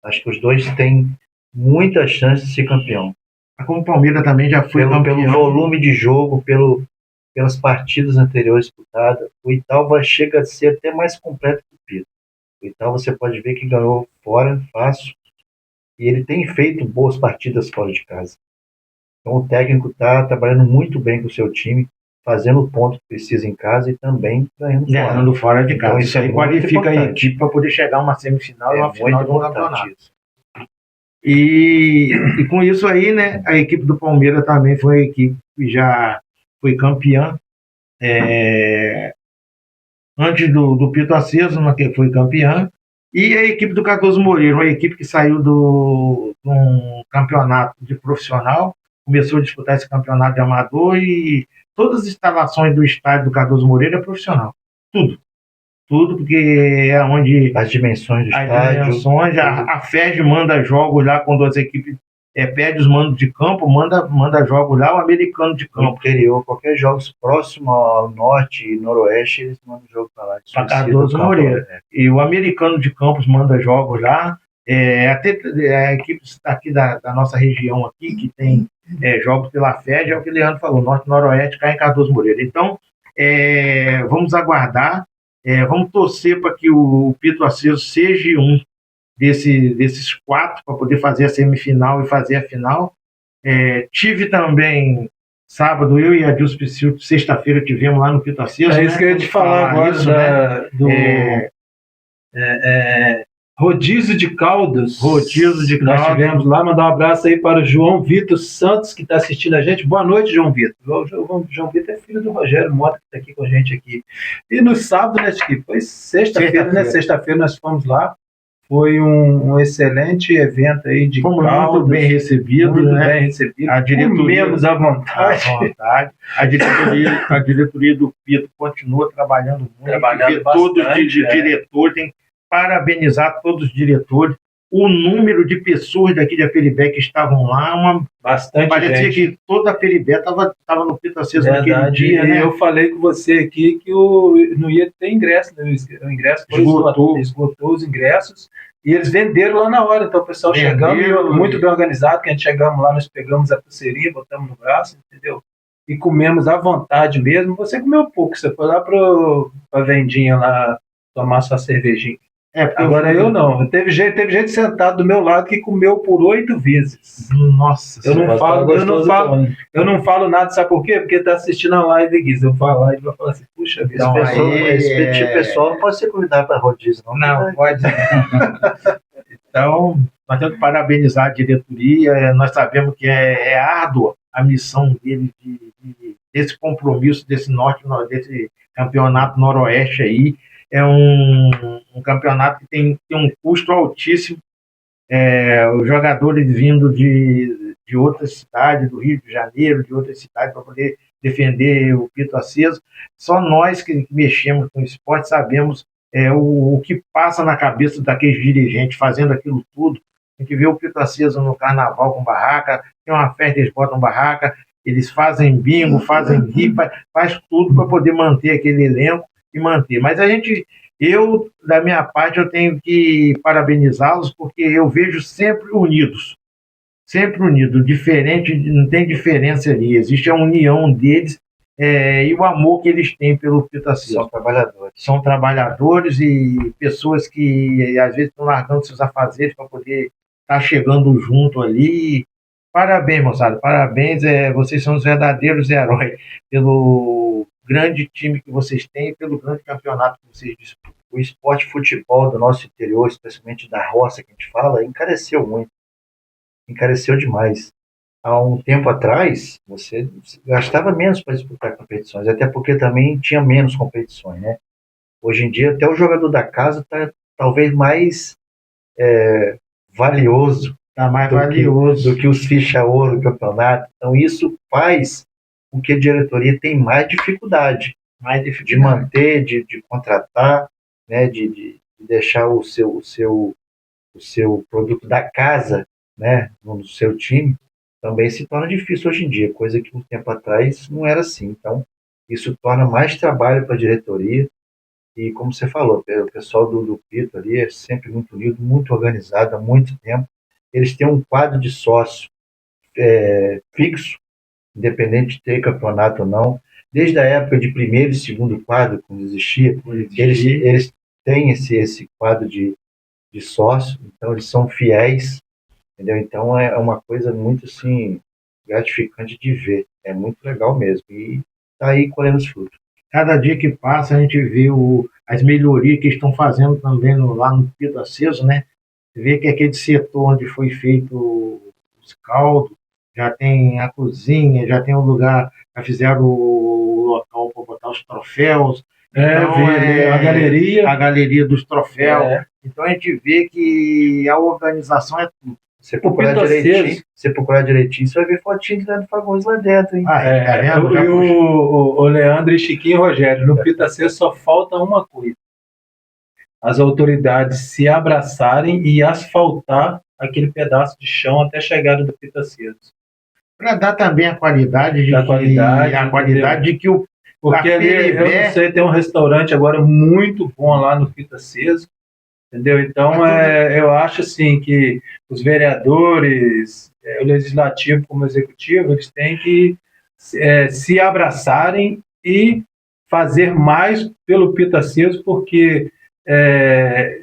Acho que os dois têm muita chance de ser campeão. Como o Palmeiras também já foi campeão. Pelo volume de jogo, pelas partidas anteriores disputadas, o Italva chega a ser até mais completo que o Pito. O Italva você pode ver que ganhou fora, fácil, e ele tem feito boas partidas fora de casa. Então o técnico está trabalhando muito bem com o seu time, fazendo o ponto que precisa em casa e também ganhando fora de casa. Então, isso aí qualifica a equipe para poder chegar a uma semifinal e uma final de um campeonato. E com isso aí, né, a equipe do Palmeiras também foi a equipe que já foi campeã. Antes do Pito Aceso, que foi campeã. E a equipe do Cardoso Moreira, uma equipe que saiu de um campeonato de profissional, começou a disputar esse campeonato de amador e todas as instalações do estádio do Cardoso Moreira é profissional. Tudo, porque é onde as dimensões do estádio. A FERJ manda jogos lá quando as equipes pede os mandos de campo, manda jogos lá, o Americano de campo. No interior, qualquer jogos próximo ao norte e noroeste, eles mandam jogo para lá. Para Cardoso Moreira. E o Americano de Campos manda jogos lá. Até a equipe aqui da nossa região aqui, que tem jogos pela FED, é o que o Leandro falou, norte e noroeste cai em Cardoso Moreira. Então, vamos aguardar, vamos torcer para que o Pito Aceso seja um desses 4 para poder fazer a semifinal e fazer a final. Tive também sábado, eu e a Dilson Piscil, sexta-feira tivemos lá no Pito Aceso. É isso que eu ia te falar agora, isso, Rodízio de caldos. Rodízio de Nós caldos. tivemos lá, mandar um abraço aí para o João Vitor Santos, que está assistindo a gente. Boa noite, João Vitor. O João Vitor é filho do Rogério Mota, que está aqui com a gente aqui. E no sábado, né, Chiquinho? Foi sexta-feira, né? Sexta-feira nós fomos lá. Foi um excelente evento aí de Fomos caldos. muito bem recebidos, Muito né? bem recebido. A diretoria- Comemos à vontade. À vontade. A diretoria do Pito continua trabalhando muito. Trabalhando Vê todos bastante, os diretores, tem que parabenizar todos os diretores. O número de pessoas daqui de Aperibé que estavam lá, Bastante parecia gente. que toda a Aperibé estava no Pito Aceso naquele Verdade. dia, E né? eu falei com você aqui que não ia ter ingresso, né? O ingresso foi esgotou os ingressos e eles venderam lá na hora. Então o pessoal chegando muito bem organizado, que a gente chegamos lá, nós pegamos a pulseirinha, botamos no braço, entendeu? E comemos à vontade mesmo. Você comeu pouco, você foi lá pra vendinha lá tomar sua cervejinha. Porque Agora eu não. Teve gente sentado do meu lado que comeu por 8 vezes. Nossa, Eu não Mas falo, tava eu não gostoso falo, também. eu não falo nada, sabe por quê? Porque tá assistindo a live, Guiz. Eu falar, ele vai falar assim, puxa vida. Então, Esse tipo de pessoal não pode ser convidado para rodízio, não. Não, pode. Então, nós temos que parabenizar a diretoria. Nós sabemos que é árdua a missão dele desse compromisso, desse campeonato noroeste aí. É um campeonato que tem um custo altíssimo. Os jogadores vindo de outras cidades, do Rio de Janeiro, de outras cidades, para poder defender o Pito Aceso. Só nós que mexemos com o esporte sabemos o que passa na cabeça daqueles dirigentes fazendo aquilo tudo. A gente vê o Pito Aceso no carnaval com barraca, tem uma festa, eles botam barraca, eles fazem bingo, fazem rifa, faz tudo para poder manter aquele elenco e manter. Mas da minha parte, eu tenho que parabenizá-los, porque eu vejo sempre unidos, diferente, não tem diferença ali, existe a união deles e o amor que eles têm pelo Pito Aceso. São trabalhadores e pessoas que às vezes estão largando seus afazeres para poder estar chegando junto ali. Parabéns, moçada, parabéns, vocês são os verdadeiros heróis pelo grande time que vocês têm e pelo grande campeonato que vocês disputam. O esporte futebol do nosso interior, especialmente da roça que a gente fala, encareceu muito. Encareceu demais. Há um tempo atrás, você gastava menos para disputar competições, até porque também tinha menos competições, né? Hoje em dia, até o jogador da casa está talvez mais valioso, do que os ficha-ouro do campeonato. Então, isso faz com que a diretoria tenha mais dificuldade de manter, de contratar, né, de deixar o seu produto da casa, né, no seu time, também se torna difícil hoje em dia, coisa que um tempo atrás não era assim. Então, isso torna mais trabalho para a diretoria e, como você falou, o pessoal do Pito ali é sempre muito unido, muito organizado há muito tempo. Eles têm um quadro de sócio fixo, independente de ter campeonato ou não. Desde a época de primeiro e segundo quadro, quando existia, eles têm esse quadro de sócio, então eles são fiéis, entendeu? Então é uma coisa muito assim, gratificante de ver, é muito legal mesmo, e está aí colhendo os frutos. Cada dia que passa a gente vê as melhorias que estão fazendo também lá no Pito Aceso, né? Você vê que aquele setor onde foi feito os caldos, já tem a cozinha, já tem um lugar, já fizeram o local para botar os troféus. Então, a galeria dos troféus. Então a gente vê que a organização é tudo. Você procurar direitinho, você vai ver fotinhos do Fagundes lá dentro, hein? O Leandro e Chiquinho e Rogério, no Pito Aceso só falta uma coisa: as autoridades se abraçarem e asfaltar aquele pedaço de chão até a chegada do Pito Aceso. Para dar também a qualidade de que o porque ali, eu não sei, tem um restaurante agora muito bom lá no Pito Aceso, entendeu? Então eu acho assim que os vereadores, o legislativo como o executivo, eles têm que se abraçarem e fazer mais pelo Pito Aceso, porque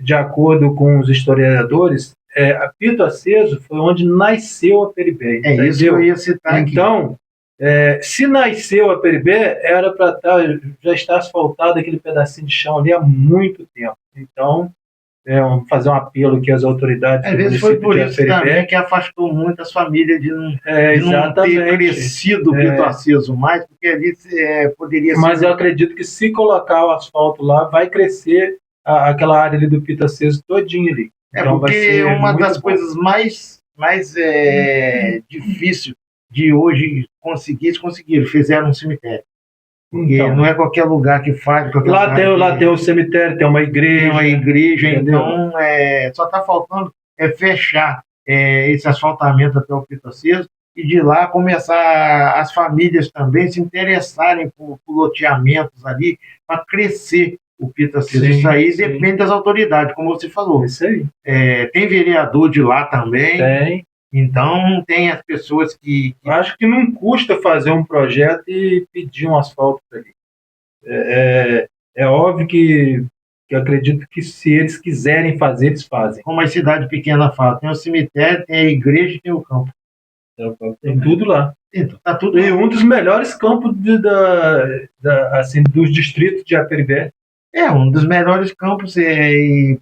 de acordo com os historiadores, a Pito Aceso foi onde nasceu a Aperibé. Isso que eu ia citar aqui. Então, se nasceu a Aperibé, era para já estar asfaltado aquele pedacinho de chão ali há muito tempo. Então, Vamos fazer um apelo aqui às autoridades Às do vezes foi município por de isso Aperibé. também que afastou muitas famílias de não ter Exatamente. crescido o Pito Aceso mais, porque ali poderia Mas ser. eu acredito que se colocar o asfalto lá, vai crescer aquela área ali do Pito Aceso todinha ali. Então vai Porque ser uma muito das bom. coisas mais difícil de hoje conseguir, eles conseguiram, fizeram um cemitério. Porque Então, não é qualquer lugar que faz. lá tem o cemitério, tem uma igreja. Tem uma igreja, entendeu? então só está faltando fechar esse asfaltamento até o Pito Aceso e de lá começar as famílias também se interessarem por loteamentos ali para crescer o Pito Aceso. Sim, Isso aí sim. depende das autoridades, como você falou. Isso aí. Tem vereador de lá também, Tem. então tem as pessoas que Acho que não custa fazer um projeto e pedir um asfalto ali. É óbvio que eu acredito que se eles quiserem fazer, eles fazem. como a cidade pequena fala, tem o cemitério, tem a igreja e tem o campo. Tem tudo lá. Então, tá tudo E um dos melhores campos assim, dos distritos de Aperibé. um dos melhores campos, e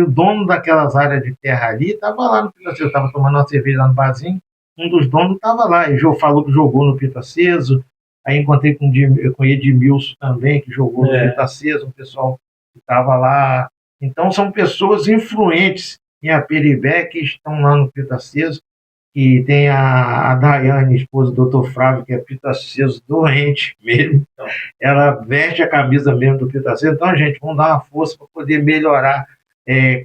o dono daquelas áreas de terra ali estava lá no Pito Aceso, estava tomando uma cerveja lá no barzinho, um dos donos estava lá, e falou que jogou no Pito Aceso, aí encontrei com o Edmilson também, que jogou no Pito Aceso, um pessoal que estava lá. Então são pessoas influentes em Aperibé que estão lá no Pito Aceso, e tem a Daiane, esposa do Dr. Flávio, que é Pito Aceso doente mesmo. Então, ela veste a camisa mesmo do Pito Aceso. Então, gente, vamos dar uma força para poder melhorar,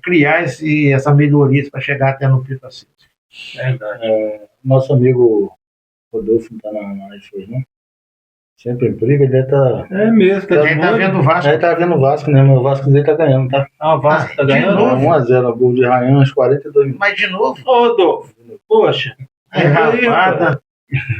criar essa melhoria para chegar até no Pito Aceso. Nosso amigo Rodolfo não está na live hoje, né? Sempre em briga, ele deve estar. É mesmo. Ele está vendo o Vasco. Ele tá vendo o Vasco, né? Mas o Vasco dele tá ganhando, tá? O Vasco tá de ganhando? novo? 1x0, gol de Ryan aos 42 minutos. Mas de novo, Ô, Rodolfo, poxa.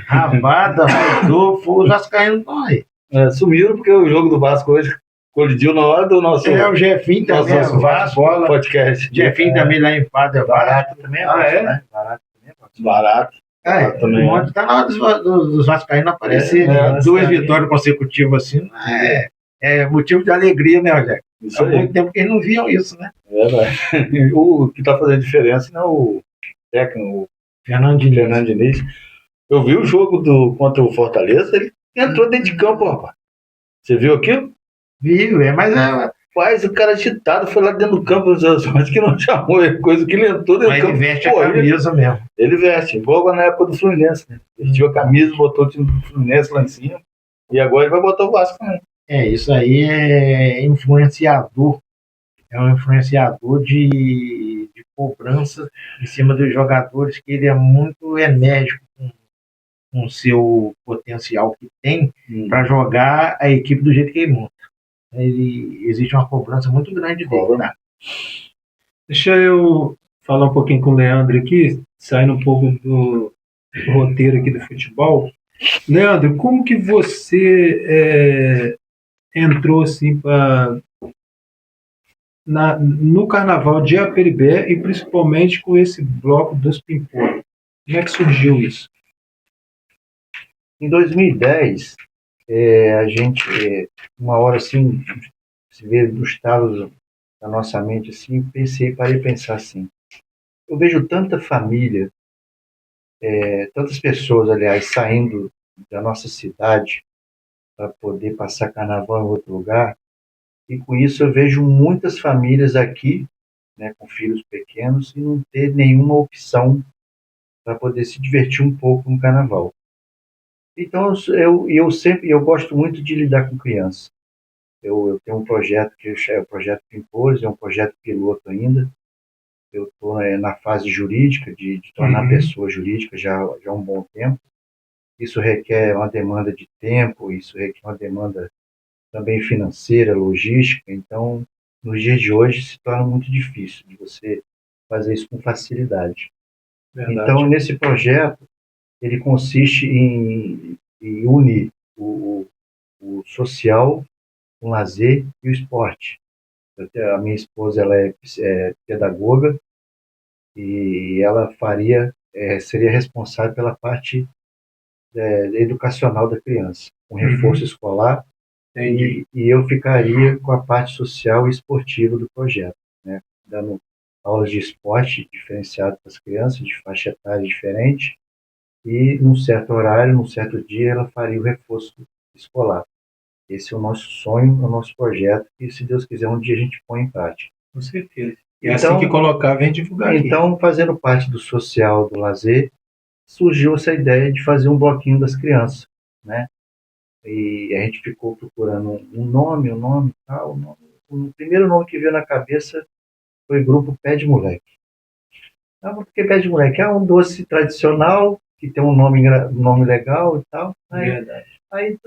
rabada, Rodolfo, os vascaínos estão aí. Sumiram porque o jogo do Vasco hoje colidiu na hora do nosso O Jefinho também, nosso o Vasco, bola. podcast. Jefinho também lá em Fada, é barato. também é? Né? Barato também é Barato. também, Está na hora dos vascaínos aparecer. Duas vitórias consecutivas assim, é motivo de alegria, né, Rogério? Isso Há aí. muito tempo que eles não viam isso, né? O que tá fazendo diferença não é o técnico, o Fernando Diniz. Eu vi o jogo contra o Fortaleza, ele entrou dentro de campo, rapaz. Você viu aquilo? Viu, mas Faz o cara agitado, foi lá dentro do campo, acho que não chamou ele, coisa que ele entrou dentro do campo. ele veste a camisa mesmo. Ele veste, igual na época do Fluminense, né? Vestiu a camisa, botou o time do Fluminense lá em cima, e agora ele vai botar o Vasco também. Isso aí é influenciador. É um influenciador de cobrança em cima dos jogadores, que ele é muito enérgico com o seu potencial que tem para jogar a equipe do jeito que ele monta. Existe uma cobrança muito grande dele. Tá? Deixa eu falar um pouquinho com o Leandro aqui, saindo um pouco do roteiro aqui do futebol. Leandro, como que você entrou assim no Carnaval de Aperibé e principalmente com esse bloco dos Pimpolhos? Como é que surgiu isso? Em 2010, a gente, uma hora assim, se vê dos estalos da nossa mente assim, parei a pensar assim, eu vejo tanta família, tantas pessoas, aliás, saindo da nossa cidade para poder passar carnaval em outro lugar, e com isso eu vejo muitas famílias aqui, né, com filhos pequenos, e não ter nenhuma opção para poder se divertir um pouco no carnaval. Então eu gosto muito de lidar com crianças. Eu tenho um projeto que é o Projeto Pimpolhos, é um projeto piloto ainda. Eu estou na fase jurídica, de tornar pessoa jurídica já há um bom tempo. Isso requer uma demanda de tempo, isso requer uma demanda também financeira, logística. Então, nos dias de hoje, se torna muito difícil de você fazer isso com facilidade. Verdade. Então, nesse projeto, ele consiste em unir o social, o lazer e o esporte. A minha esposa ela é pedagoga e ela seria responsável pela parte educacional da criança, com reforço escolar, e eu ficaria com a parte social e esportiva do projeto, né? dando aulas de esporte diferenciado para as crianças, de faixa etária diferente, e num certo horário, num certo dia, ela faria o reforço escolar. Esse é o nosso sonho, é o nosso projeto, e se Deus quiser, um dia a gente põe em prática. Com certeza. E assim que colocar, vem divulgar aqui. Então, fazendo parte do social, do lazer, surgiu essa ideia de fazer um bloquinho das crianças, né? E a gente ficou procurando um nome e tal. O primeiro nome que veio na cabeça foi Grupo Pé de Moleque. Porque Pé de Moleque é um doce tradicional, que tem um nome legal e tal. Verdade. Aí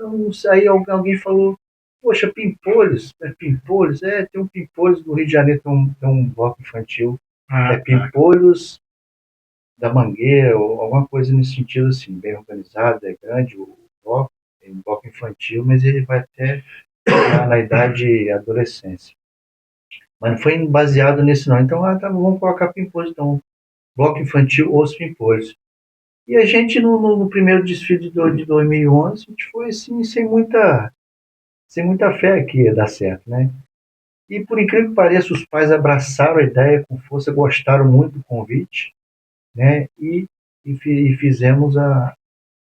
alguém falou, poxa, Pimpolhos, Pimpolhos, tem um Pimpolhos no Rio de Janeiro, tem um bloco infantil, Pimpolhos da Mangueira, ou alguma coisa nesse sentido assim, bem organizado, é grande o bloco, é um bloco infantil, mas ele vai até na idade adolescência. Mas não foi baseado nesse não. Então, vamos colocar Pimpolhos, então, bloco infantil, Os Pimpolhos. E a gente, no primeiro desfile de 2011, a gente foi assim, sem muita fé que ia dar certo, né? E por incrível que pareça, os pais abraçaram a ideia com força, gostaram muito do convite, né? E fizemos a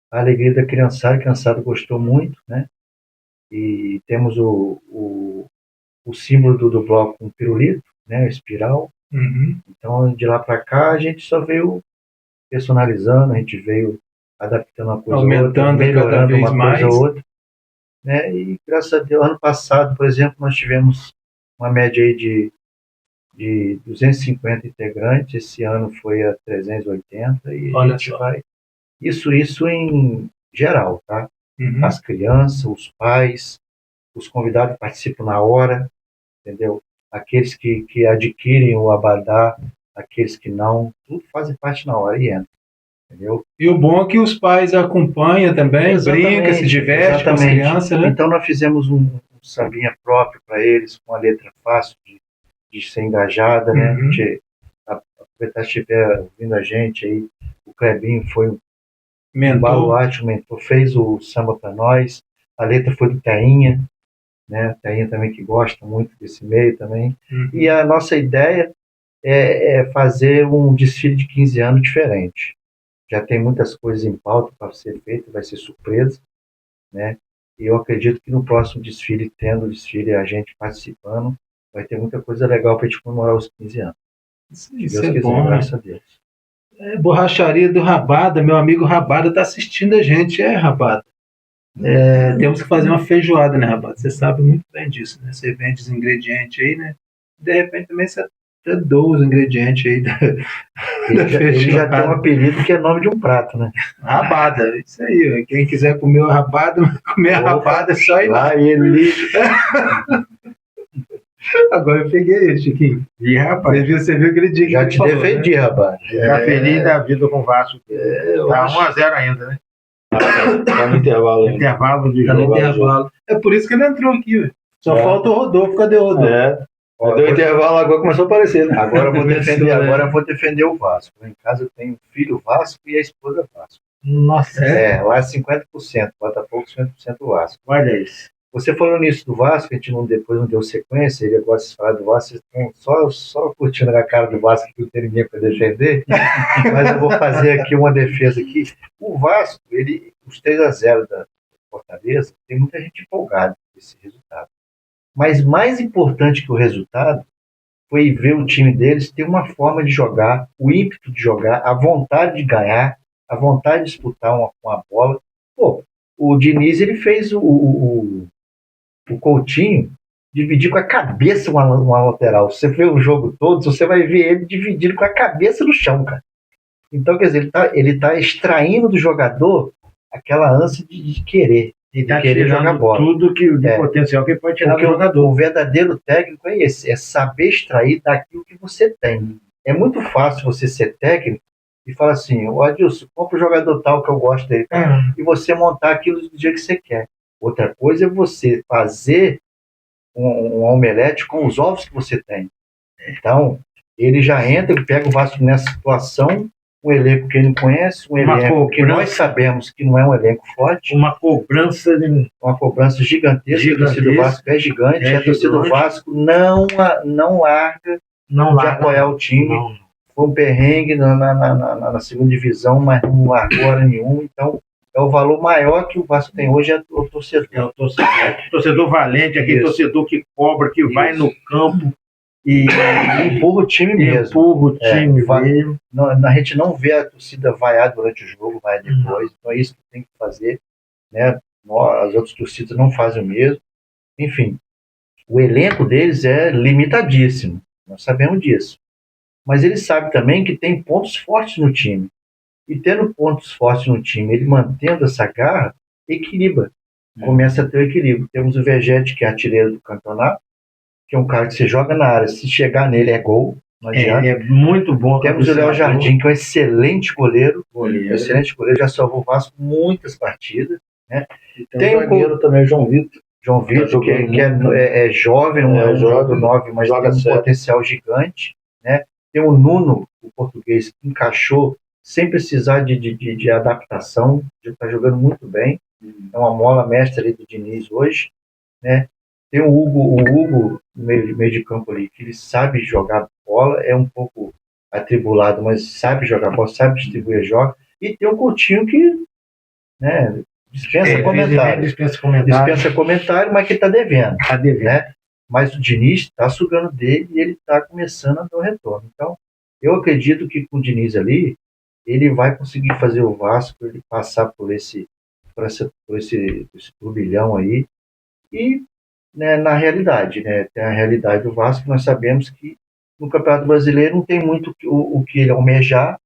alegria da criançada. A criançada gostou muito, né? E temos o símbolo do bloco, um pirulito, né? Espiral. Uhum. Então, de lá para cá, a gente só veio personalizando, a gente veio adaptando uma coisa aumentando outra, melhorando cada vez uma mais. coisa ou outra. Né? E graças a Deus, ano passado, por exemplo, nós tivemos uma média aí de 250 integrantes, esse ano foi a 380, e Olha a gente só. vai... Isso em geral, tá? Uhum. As crianças, os pais, os convidados participam na hora, entendeu? Aqueles que adquirem o abadá, aqueles que não, tudo fazem parte na hora e entra, entendeu? E o bom é que os pais acompanham também, brinca, se diverte com as crianças, né? Então nós fizemos um sambinha próprio para eles, com a letra fácil de ser engajada, né? Uhum. Aproveitar se estiver ouvindo a gente aí, o Clebinho foi um mentor, mentor, fez o samba para nós, a letra foi do Tainha, né? Tainha também que gosta muito desse meio também. Uhum. E a nossa ideia é fazer um desfile de 15 anos diferente. Já tem muitas coisas em pauta para ser feito, vai ser surpresa, né? E eu acredito que no próximo desfile, tendo o desfile, a gente participando, vai ter muita coisa legal para a gente comemorar os 15 anos. Isso Deus é quiser, bom, graças a Deus. Borracharia do Rabada, meu amigo Rabada está assistindo a gente, Rabada. Temos que fazer uma feijoada, né, Rabada? Você sabe muito bem disso, né? Você vende os ingredientes aí, né? De repente também você até doa os ingredientes aí da Ele já tem um apelido que é nome de um prato, né? Rabada, isso aí. Quem quiser comer a rabada, comer a rabada é só ir lá. Agora eu peguei ele, Chiquinho. E rapaz, Você viu aquele dia que Já ele te falou, defendi, rapaz. tá feliz da vida com o Vasco. Tá 1-0 ainda, né? Tá no intervalo ainda. Intervalo de Tá no jogo. intervalo. É por isso que ele entrou aqui, velho. Só falta o Rodolfo. Cadê o Rodolfo? Deu intervalo, agora começou a aparecer, né? Agora eu vou defender o Vasco. Lá em casa eu tenho o filho Vasco e a esposa Vasco. Nossa, Lá é 50%, Botafogo 50% Vasco. olha isso. Você falou nisso do Vasco, a gente depois não deu sequência, ele gosta de falar do Vasco, vocês estão só curtindo a cara do Vasco, que não tem ninguém para defender, mas eu vou fazer aqui uma defesa aqui. O Vasco, os 3-0 da Fortaleza, tem muita gente empolgada com esse resultado. Mas mais importante que o resultado foi ver o time deles ter uma forma de jogar, o ímpeto de jogar, a vontade de ganhar, a vontade de disputar uma bola. Pô, o Diniz, ele fez o Coutinho dividir com a cabeça uma lateral. Se você vê o jogo todo, você vai ver ele dividindo com a cabeça no chão, cara. Então, quer dizer, ele tá extraindo do jogador aquela ânsia de querer. E tá querer jogar tirando bola. tudo de potencial que ele pode tirar do Porque jogador. o verdadeiro técnico é esse, é saber extrair daquilo que você tem. É muito fácil você ser técnico e falar assim, Adilson, compra o jogador tal que eu gosto dele, e você montar aquilo do jeito que você quer. Outra coisa é você fazer um omelete com os ovos que você tem. Então, ele já entra, ele pega o Vasco nessa situação, um elenco que ele não conhece, um elenco que nós sabemos que não é um elenco forte. Uma cobrança Gigantesca. A torcida do Vasco é gigante. A torcida do Vasco não larga Não de larga, apoiar o time. não. Foi um perrengue na segunda divisão, mas não largou hora nenhum. Então, é o valor maior que o Vasco tem hoje, é o torcedor. É o torcedor valente, aquele Isso. torcedor que cobra, que vai no campo e Empurra o time mesmo. empurra o time mesmo. A gente não vê a torcida vaiar durante o jogo, vai depois. Então é isso que tem que fazer, né? As outras torcidas não fazem o mesmo. Enfim, o elenco deles é limitadíssimo. Nós sabemos disso. Mas ele sabe também que tem pontos fortes no time. E tendo pontos fortes no time, ele mantendo essa garra, equilibra. Começa a ter o equilíbrio. Temos o Vegete, que é artilheiro do campeonato, que é um cara que você joga na área, se chegar nele é gol. Não adianta. É muito bom. Temos o Léo Jardim, que é um excelente goleiro. Excelente goleiro, já salvou o Vasco muitas partidas. Né? Tem o goleiro também, João Vitor. João Vitor, que é jovem, um jogador 9, mas joga tem um potencial gigante. Né? Tem o Nuno, o português, que encaixou sem precisar de adaptação, já está jogando muito bem. É uma mola mestra ali do Diniz hoje. Né? Tem o Hugo no meio de campo ali, que ele sabe jogar bola, é um pouco atribulado, mas sabe jogar bola, sabe distribuir jogos. E tem o Coutinho que, né, dispensa comentário, mas que está devendo. Está devendo. Né? Mas o Diniz está sugando dele e ele está começando a dar o retorno. Então, eu acredito que com o Diniz ali, ele vai conseguir fazer o Vasco, ele passar por esse turbilhão aí. E, né, na realidade, né, tem a realidade do Vasco, nós sabemos que no Campeonato Brasileiro não tem muito o que ele almejar,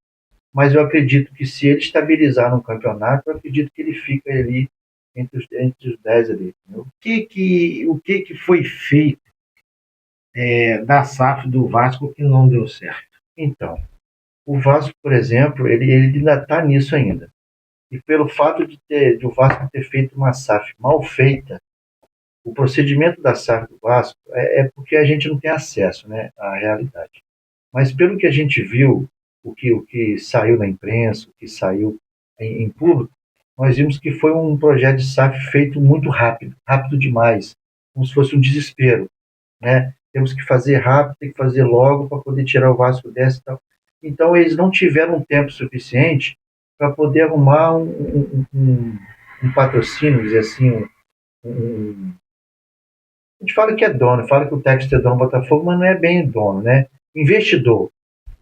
mas eu acredito que se ele estabilizar no campeonato, eu acredito que ele fica ali entre os 10 ali. Entendeu? O que foi feito da SAF do Vasco que não deu certo? Então, o Vasco, por exemplo, ele ainda está nisso ainda. E pelo fato de o Vasco ter feito uma SAF mal feita, o procedimento da SAF do Vasco é porque a gente não tem acesso, né, à realidade. Mas pelo que a gente viu, o que saiu na imprensa, o que saiu em público, nós vimos que foi um projeto de SAF feito muito rápido demais, como se fosse um desespero. Né? Temos que fazer rápido, tem que fazer logo para poder tirar o Vasco dessa e tal. Então eles não tiveram tempo suficiente para poder arrumar um patrocínio, dizer assim, a gente fala que é dono, fala que o Texto é dono do Botafogo, mas não é bem dono, né? Investidor,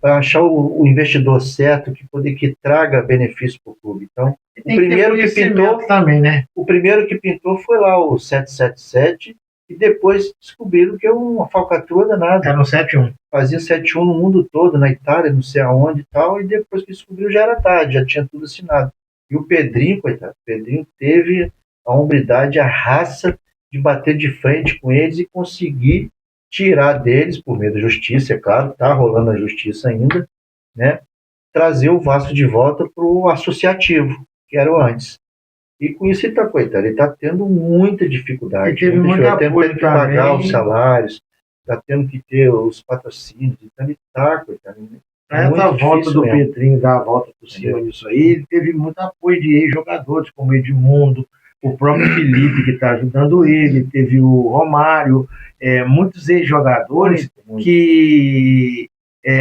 para achar o investidor certo que traga benefício para o clube. Então, o primeiro que pintou também, né? O primeiro que pintou foi lá o 777 e depois descobriram que é uma falcatrua danada. Era no 7-1. Fazia 7-1 no mundo todo, na Itália, não sei aonde e tal, e depois que descobriu já era tarde, já tinha tudo assinado. E o Pedrinho, coitado, o Pedrinho teve a hombridade, a raça de bater de frente com eles e conseguir tirar deles, por meio da justiça, é claro, está rolando a justiça ainda, né, trazer o Vasco de volta para o associativo, que era o antes. E com isso ele está, coitado, ele está tendo muita dificuldade. Ele teve muito apoio tendo que pagar os salários, está tendo que ter os patrocínios, então ele está, coitado. Essa volta do Pedrinho, dar a volta por cima disso aí, ele teve muito apoio de ex-jogadores, como Edmundo, o próprio Felipe, que está ajudando ele, teve o Romário, muitos ex-jogadores que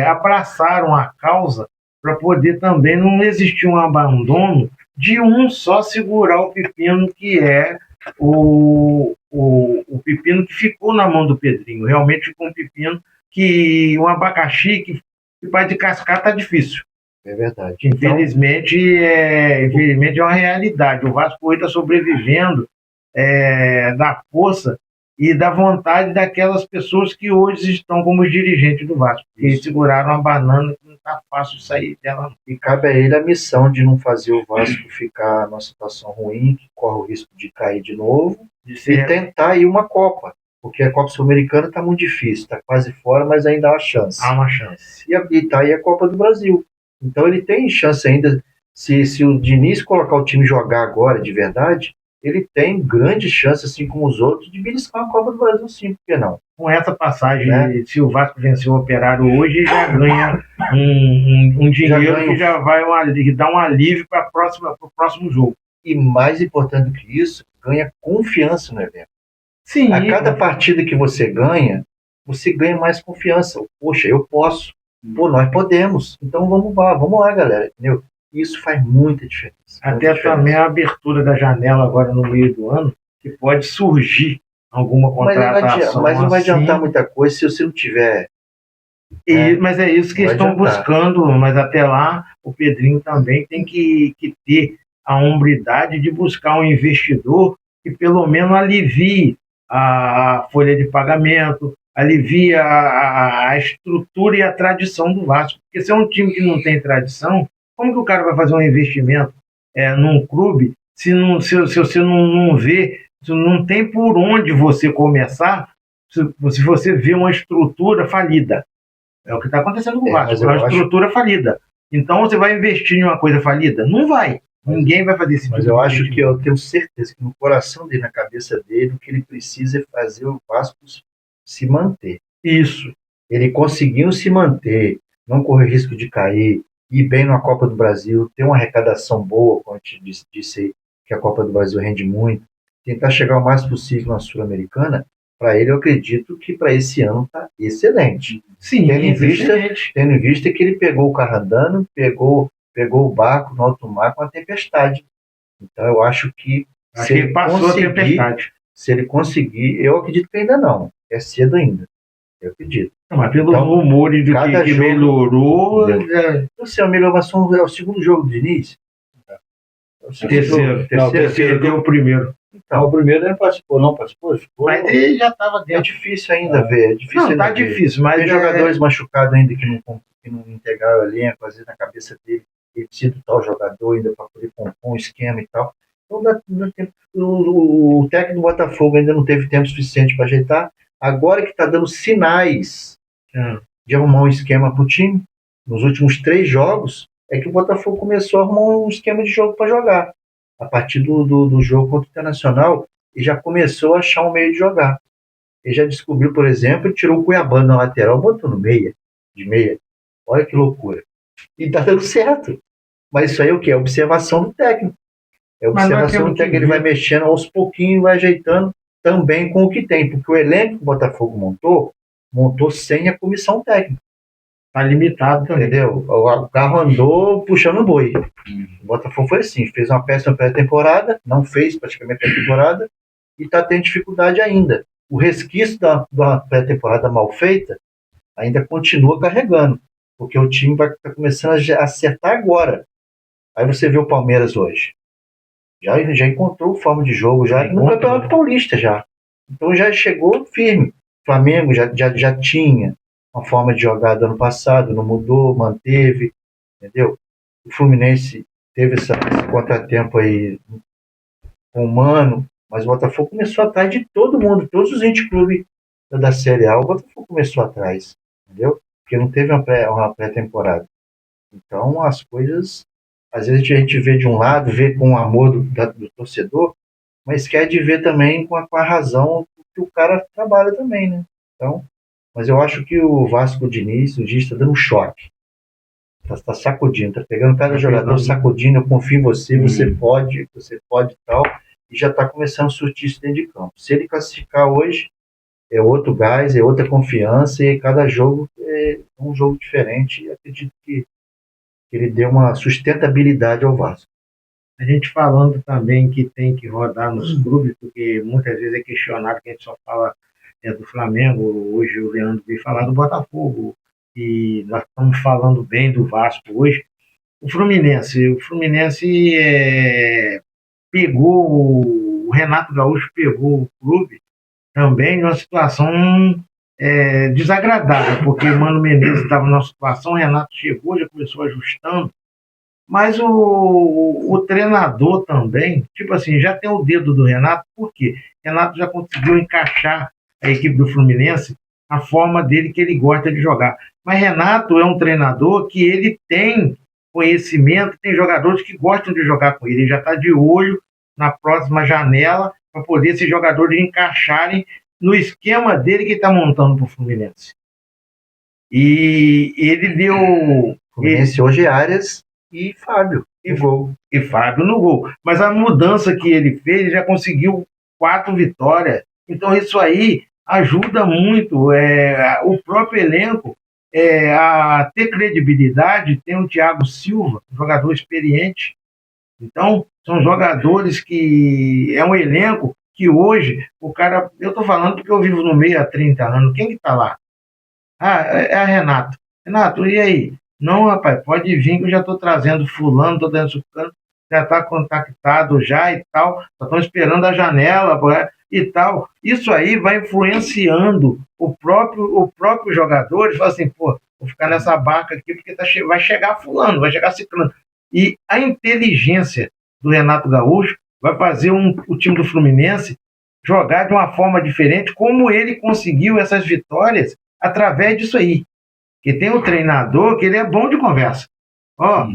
abraçaram a causa para poder também não existir um abandono de um só segurar o pepino, que é o pepino que ficou na mão do Pedrinho. Realmente ficou um pepino que um abacaxi que vai de cascar está difícil. É verdade. Infelizmente, é uma realidade. O Vasco hoje está sobrevivendo da força e da vontade daquelas pessoas que hoje estão como dirigentes do Vasco, que seguraram a banana, que não está fácil sair dela. E cabe a ele a missão de não fazer o Vasco ficar numa situação ruim, que corre o risco de cair de novo, e tentar ir uma Copa. Porque a Copa Sul-Americana está muito difícil, está quase fora, mas ainda há uma chance. Há uma chance. E está aí a Copa do Brasil. Então ele tem chance ainda, se o Diniz colocar o time jogar agora de verdade, ele tem grande chance, assim como os outros, de beliscar a Copa do Brasil, sim, por que não? Com essa passagem, né? Se o Vasco vencer o Operário hoje, já ganha um dinheiro que já vai dar um alívio para o próximo jogo. E mais importante do que isso, ganha confiança no evento. Sim, a cada partida que você ganha, você ganha mais confiança. Poxa, eu posso. Pô, nós podemos. Então vamos lá, galera. Entendeu? Isso faz muita diferença. Até também a abertura da janela agora no meio do ano, que pode surgir alguma contratação. Mas não vai assim. adiantar muita coisa se você não tiver. Mas é isso que Vai estão adiantar. buscando. Mas até lá, o Pedrinho também tem que ter a hombridade de buscar um investidor que pelo menos alivie a folha de pagamento, alivie a estrutura e a tradição do Vasco. Porque se é um time que não tem tradição, como que o cara vai fazer um investimento num clube se você não vê, se não tem por onde você começar, se você vê uma estrutura falida? É o que está acontecendo com o Vasco, é uma estrutura falida. Então você vai investir em uma coisa falida? Não vai. Ninguém vai fazer isso. Mas eu acho que eu tenho certeza que no coração dele, na cabeça dele, o que ele precisa é fazer o Vasco se manter. Isso. Ele conseguiu se manter, não correr risco de cair, ir bem na Copa do Brasil, ter uma arrecadação boa, como a gente disse que a Copa do Brasil rende muito, tentar chegar o mais possível na Sul-Americana. Para ele, eu acredito que para esse ano está excelente. Sim, tendo em vista que ele pegou o carro andando, pegou o barco no alto mar com a tempestade. Então eu acho que se ele passou a tempestade. Se ele conseguir, eu acredito que ainda não. É cedo ainda. Eu acredito. Não, mas pelo rumores do que melhorou. Não sei, a melhoração é o segundo jogo do Diniz. Terceiro deu o primeiro. Então, o primeiro ele não participou. Mas ele já estava dentro. É difícil ainda ver. Difícil, mas tem jogadores machucados ainda que não integraram o elenco, às vezes na cabeça dele, ele precisa do tal jogador ainda para poder compor um esquema e tal. Então, o técnico do Botafogo ainda não teve tempo suficiente para ajeitar. Agora que está dando sinais de arrumar um esquema para o time, nos últimos 3 jogos, é que o Botafogo começou a arrumar um esquema de jogo para jogar. A partir do jogo contra o Internacional, ele já começou a achar um meio de jogar. Ele já descobriu, por exemplo, tirou o Cuiabá na lateral, botou no meia. Olha que loucura. E tá dando certo. Mas isso aí é o quê? É observação do técnico. É observação do técnico. Ele vai mexendo aos pouquinhos, vai ajeitando também com o que tem. Porque o elenco que o Botafogo montou sem a comissão técnica. Tá limitado também. Entendeu? O carro andou puxando o boi. O Botafogo foi assim, fez uma péssima pré-temporada, não fez praticamente a pré-temporada e está tendo dificuldade ainda. O resquício da pré-temporada mal feita ainda continua carregando, porque o time vai estar começando a acertar agora. Aí você vê o Palmeiras hoje. Já encontrou forma de jogo, já no Campeonato Paulista já. Então já chegou firme. O Flamengo já tinha uma forma de jogar do ano passado, não mudou, manteve, entendeu? O Fluminense teve esse contratempo aí com o Mano, mas o Botafogo começou atrás de todo mundo, todos os 20 clubes da Série A, o Botafogo começou atrás, entendeu? Porque não teve uma pré-temporada. Então as coisas, às vezes a gente vê de um lado, vê com o amor do torcedor, mas quer de ver também com a razão que o cara trabalha também, né? Então, mas eu acho que o Vasco Diniz, o Diniz está dando um choque. Está sacudindo, está pegando cada jogador, sacudindo, eu confio em você, você pode e tal, e já está começando a surtir isso dentro de campo. Se ele classificar hoje, é outro gás, é outra confiança, e cada jogo é um jogo diferente, e acredito que ele deu uma sustentabilidade ao Vasco. A gente falando também que tem que rodar nos clubes, porque muitas vezes é questionado que a gente só fala do Flamengo, hoje o Leandro veio falar do Botafogo, e nós estamos falando bem do Vasco hoje. O Fluminense pegou, o Renato Gaúcho pegou o clube também numa situação desagradável, porque o Mano Menezes estava numa situação, o Renato chegou, já começou ajustando, mas o treinador também, tipo assim, já tem o dedo do Renato, por quê? Renato já conseguiu encaixar a equipe do Fluminense a forma dele que ele gosta de jogar. Mas Renato é um treinador que ele tem conhecimento, tem jogadores que gostam de jogar com ele. Ele já está de olho na próxima janela para poder esses jogadores encaixarem no esquema dele que está montando para o Fluminense. E ele deu... Fluminense hoje é Arias e Fábio. E Fábio no gol. Mas a mudança que ele fez, ele já conseguiu 4 vitórias. Então isso aí ajuda muito o próprio elenco a ter credibilidade. Tem o Thiago Silva, um jogador experiente. Então, são jogadores que é um elenco que hoje, o cara, eu estou falando porque eu vivo no meio há 30 anos, quem que está lá? Ah, é a Renato. Renato, e aí? Não, rapaz, pode vir que eu já estou trazendo fulano, estou trazendo sucano, já está contactado já e tal, só estão esperando a janela e tal. Isso aí vai influenciando o próprio jogador, ele fala assim, pô, vou ficar nessa barca aqui porque vai chegar fulano, vai chegar ciclano. E a inteligência do Renato Gaúcho vai fazer o time do Fluminense jogar de uma forma diferente, como ele conseguiu essas vitórias através disso aí. Que tem um treinador que ele é bom de conversa. Ó,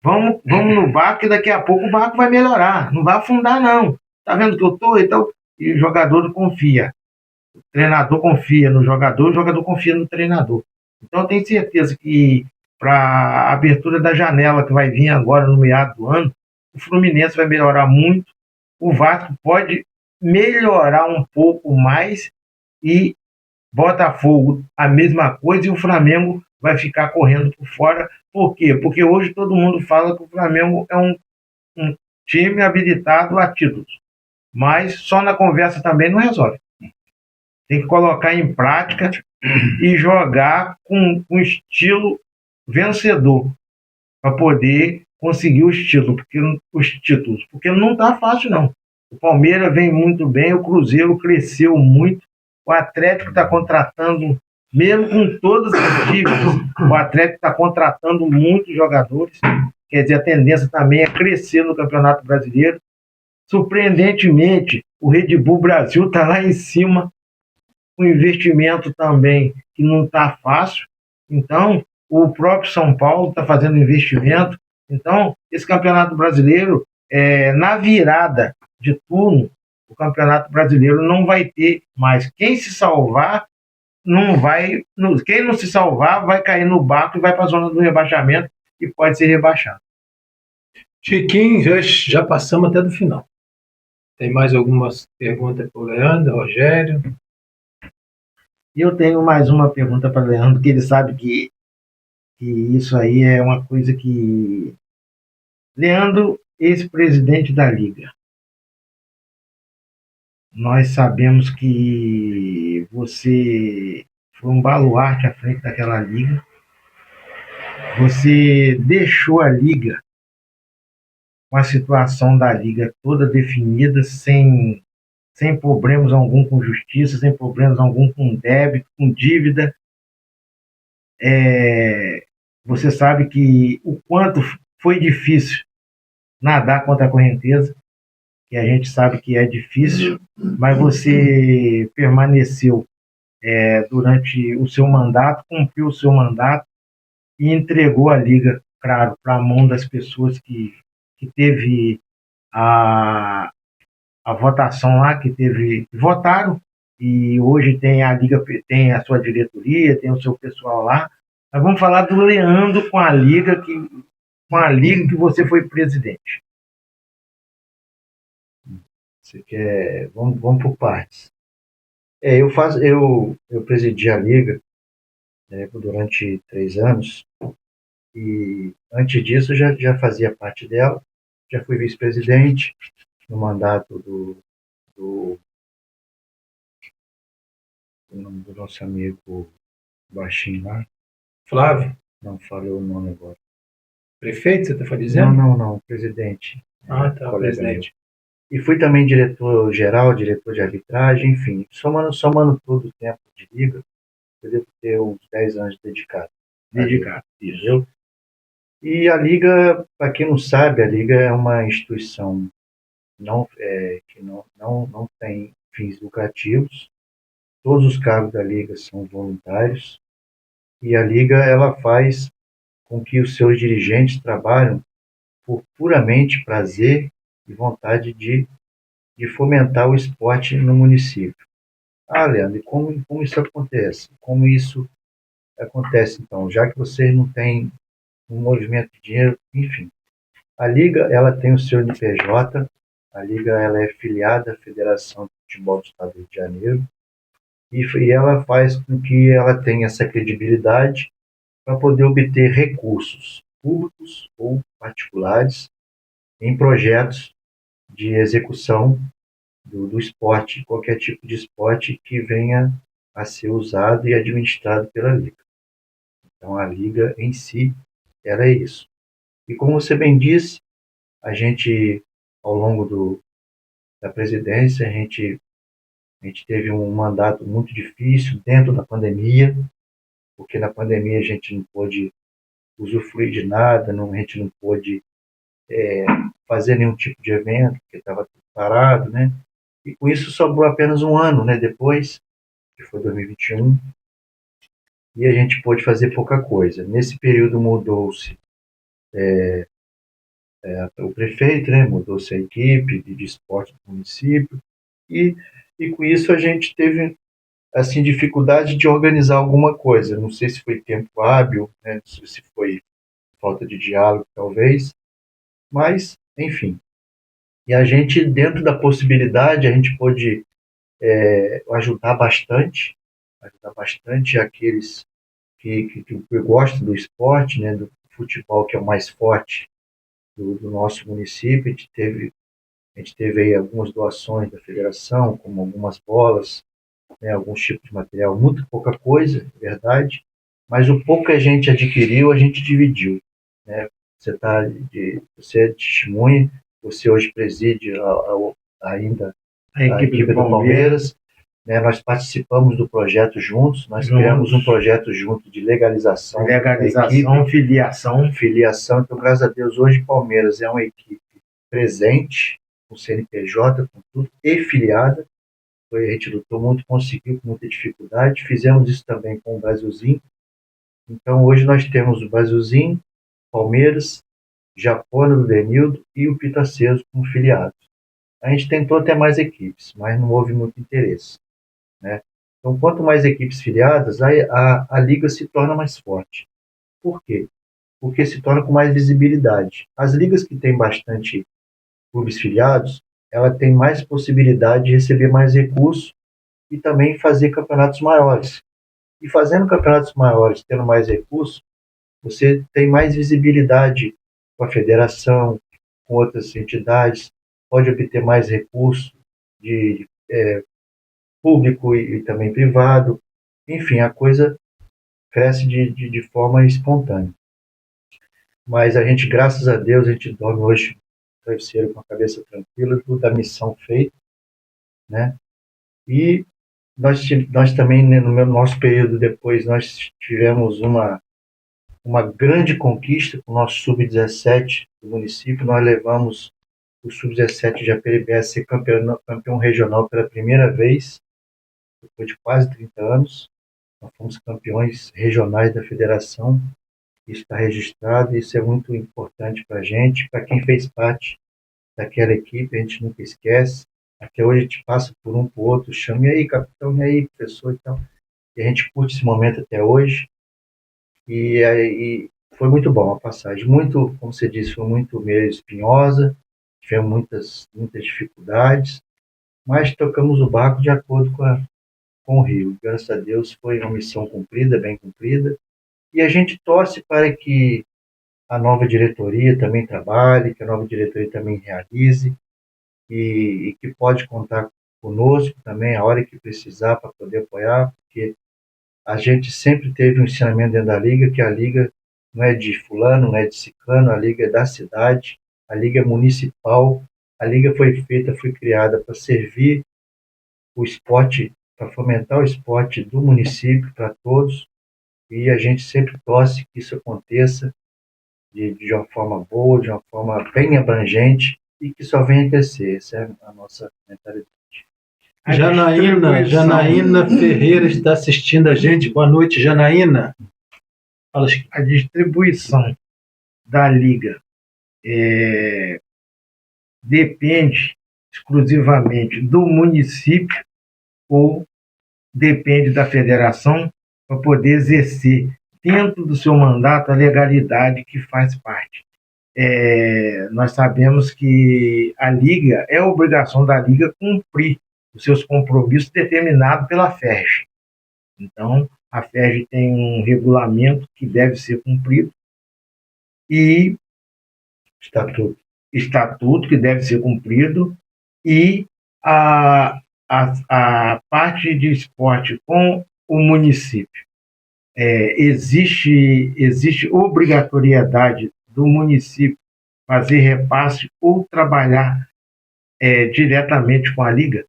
vamos no barco que daqui a pouco o barco vai melhorar. Não vai afundar, não. Tá vendo que eu tô? Então, e o jogador confia. O treinador confia no jogador, o jogador confia no treinador. Então, eu tenho certeza que para a abertura da janela que vai vir agora no meado do ano, o Fluminense vai melhorar muito. O Vasco pode melhorar um pouco mais e Botafogo, a mesma coisa, e o Flamengo vai ficar correndo por fora. Por quê? Porque hoje todo mundo fala que o Flamengo é um time habilitado a títulos. Mas só na conversa também não resolve. Tem que colocar em prática e jogar com estilo vencedor para poder conseguir os títulos. Porque não está fácil, não. O Palmeiras vem muito bem, o Cruzeiro cresceu muito, o Atlético está contratando, mesmo com todas as dívidas, o Atlético está contratando muitos jogadores. Quer dizer, a tendência também é crescer no Campeonato Brasileiro. Surpreendentemente, o Red Bull Brasil está lá em cima, com investimento também que não está fácil. Então, o próprio São Paulo está fazendo investimento. Então, esse Campeonato Brasileiro, na virada de turno, o Campeonato Brasileiro não vai ter mais. Quem se salvar, não vai. Quem não se salvar, vai cair no barco e vai para a zona do rebaixamento e pode ser rebaixado. Chiquinho, já passamos até do final. Tem mais algumas perguntas para o Leandro, Rogério? E eu tenho mais uma pergunta para o Leandro, que ele sabe que isso aí é uma coisa que... Leandro, ex-presidente da Liga. Nós sabemos que você foi um baluarte à frente daquela Liga. Você deixou a Liga com a situação da Liga toda definida, sem problemas algum com justiça, sem problemas algum com débito, com dívida. Você sabe que o quanto foi difícil nadar contra a correnteza, que a gente sabe que é difícil, mas você permaneceu durante o seu mandato, cumpriu o seu mandato e entregou a Liga, claro, para a mão das pessoas que teve a votação lá, que votaram, e hoje tem a Liga, tem a sua diretoria, tem o seu pessoal lá. Mas vamos falar do Leandro com a Liga que você foi presidente. Você quer... Vamos por partes. Eu presidi a Liga durante 3 anos, e antes disso já fazia parte dela, já fui vice-presidente no mandato do nosso amigo baixinho lá. Flávio? Não falei o nome agora. Prefeito, você está dizendo? Não, presidente. Ah, tá, presidente. E fui também diretor-geral, diretor de arbitragem, enfim, somando todo o tempo de Liga, eu devo ter uns 10 anos dedicado. Entendeu? E a Liga, para quem não sabe, a Liga é uma instituição que não tem fins lucrativos. Todos os cargos da Liga são voluntários, e a Liga ela faz com que os seus dirigentes trabalhem por puramente prazer e vontade de fomentar o esporte no município. Leandro, e como isso acontece? Como isso acontece, então? Já que vocês não têm um movimento de dinheiro, enfim. A Liga, ela tem o seu NPJ, a Liga ela é filiada à Federação de Futebol do Estado do Rio de Janeiro, e ela faz com que ela tenha essa credibilidade para poder obter recursos públicos ou particulares em projetos de execução do esporte, qualquer tipo de esporte que venha a ser usado e administrado pela Liga. Então, a Liga em si, ela é isso. E como você bem disse, a gente, ao longo da presidência, a gente teve um mandato muito difícil dentro da pandemia, porque na pandemia a gente não pôde usufruir de nada, a gente não pôde fazer nenhum tipo de evento, porque estava tudo parado, né? E com isso sobrou apenas um ano, né? Depois, que foi 2021, e a gente pôde fazer pouca coisa. Nesse período mudou-se o prefeito, né? Mudou-se a equipe de esporte do município, e com isso a gente teve assim dificuldade de organizar alguma coisa. Não sei se foi tempo hábil, né? Não sei se foi falta de diálogo, talvez, mas, enfim. E a gente, dentro da possibilidade, a gente pôde ajudar bastante aqueles que gostam do esporte, né, do futebol, que é o mais forte do nosso município. A gente teve aí algumas doações da federação, como algumas bolas, né, alguns tipos de material, muito pouca coisa, é verdade, mas o pouco que a gente adquiriu, a gente dividiu, né? Você é testemunha, você hoje preside ainda a equipe do Palmeiras, né? Nós participamos do projeto juntos, nós criamos um projeto junto de legalização, filiação. Então, graças a Deus, hoje Palmeiras é uma equipe presente, com CNPJ, com tudo, e filiada. A gente lutou muito, conseguiu com muita dificuldade. Fizemos isso também com o Brasilzinho. Então, hoje nós temos o Brasilzinho, Palmeiras, Japona do Denildo e o Pitaceso como filiados. A gente tentou ter mais equipes, mas não houve muito interesse, né? Então, quanto mais equipes filiadas, a liga se torna mais forte. Por quê? Porque se torna com mais visibilidade. As ligas que têm bastante clubes filiados, ela tem mais possibilidade de receber mais recursos e também fazer campeonatos maiores. E fazendo campeonatos maiores, tendo mais recursos, você tem mais visibilidade com a federação, com outras entidades, pode obter mais recursos de público e também privado. Enfim, a coisa cresce de forma espontânea. Mas a gente, graças a Deus, a gente dorme hoje travesseiro com a cabeça tranquila, tudo da missão feita, né? E nós também, né, no nosso período depois, nós tivemos uma grande conquista com o nosso Sub-17 do município. Nós levamos o Sub-17 de Japeribé a ser campeão regional pela primeira vez, depois de quase 30 anos. Nós fomos campeões regionais da federação. Isso está registrado, e isso é muito importante para a gente, para quem fez parte daquela equipe, a gente nunca esquece. Até hoje a gente passa por um por outro, chama, e aí, capitão, e aí, professor e tal. E a gente curte esse momento até hoje. E foi muito bom a passagem. Muito, como você disse, foi muito meio espinhosa, tivemos muitas dificuldades, mas tocamos o barco de acordo com o rio. Graças a Deus foi uma missão cumprida, bem cumprida. E a gente torce para que a nova diretoria também trabalhe, que a nova diretoria também realize, e que pode contar conosco também a hora que precisar para poder apoiar, porque a gente sempre teve um ensinamento dentro da Liga, que a Liga não é de fulano, não é de ciclano, a Liga é da cidade, a Liga é municipal, a Liga foi criada para servir o esporte, para fomentar o esporte do município para todos, e a gente sempre torce que isso aconteça de uma forma boa, de uma forma bem abrangente, e que só venha crescer. Essa é a nossa mentalidade. Janaína Ferreira está assistindo a gente. Boa noite, Janaína. Fala. A distribuição da Liga depende exclusivamente do município ou depende da federação para poder exercer dentro do seu mandato a legalidade que faz parte. Nós sabemos que a Liga, é obrigação da Liga cumprir os seus compromissos determinados pela FERJ. Então, a FERJ tem um regulamento que deve ser cumprido e estatuto que deve ser cumprido, e a parte de esporte com o município. Existe obrigatoriedade do município fazer repasse ou trabalhar diretamente com a liga?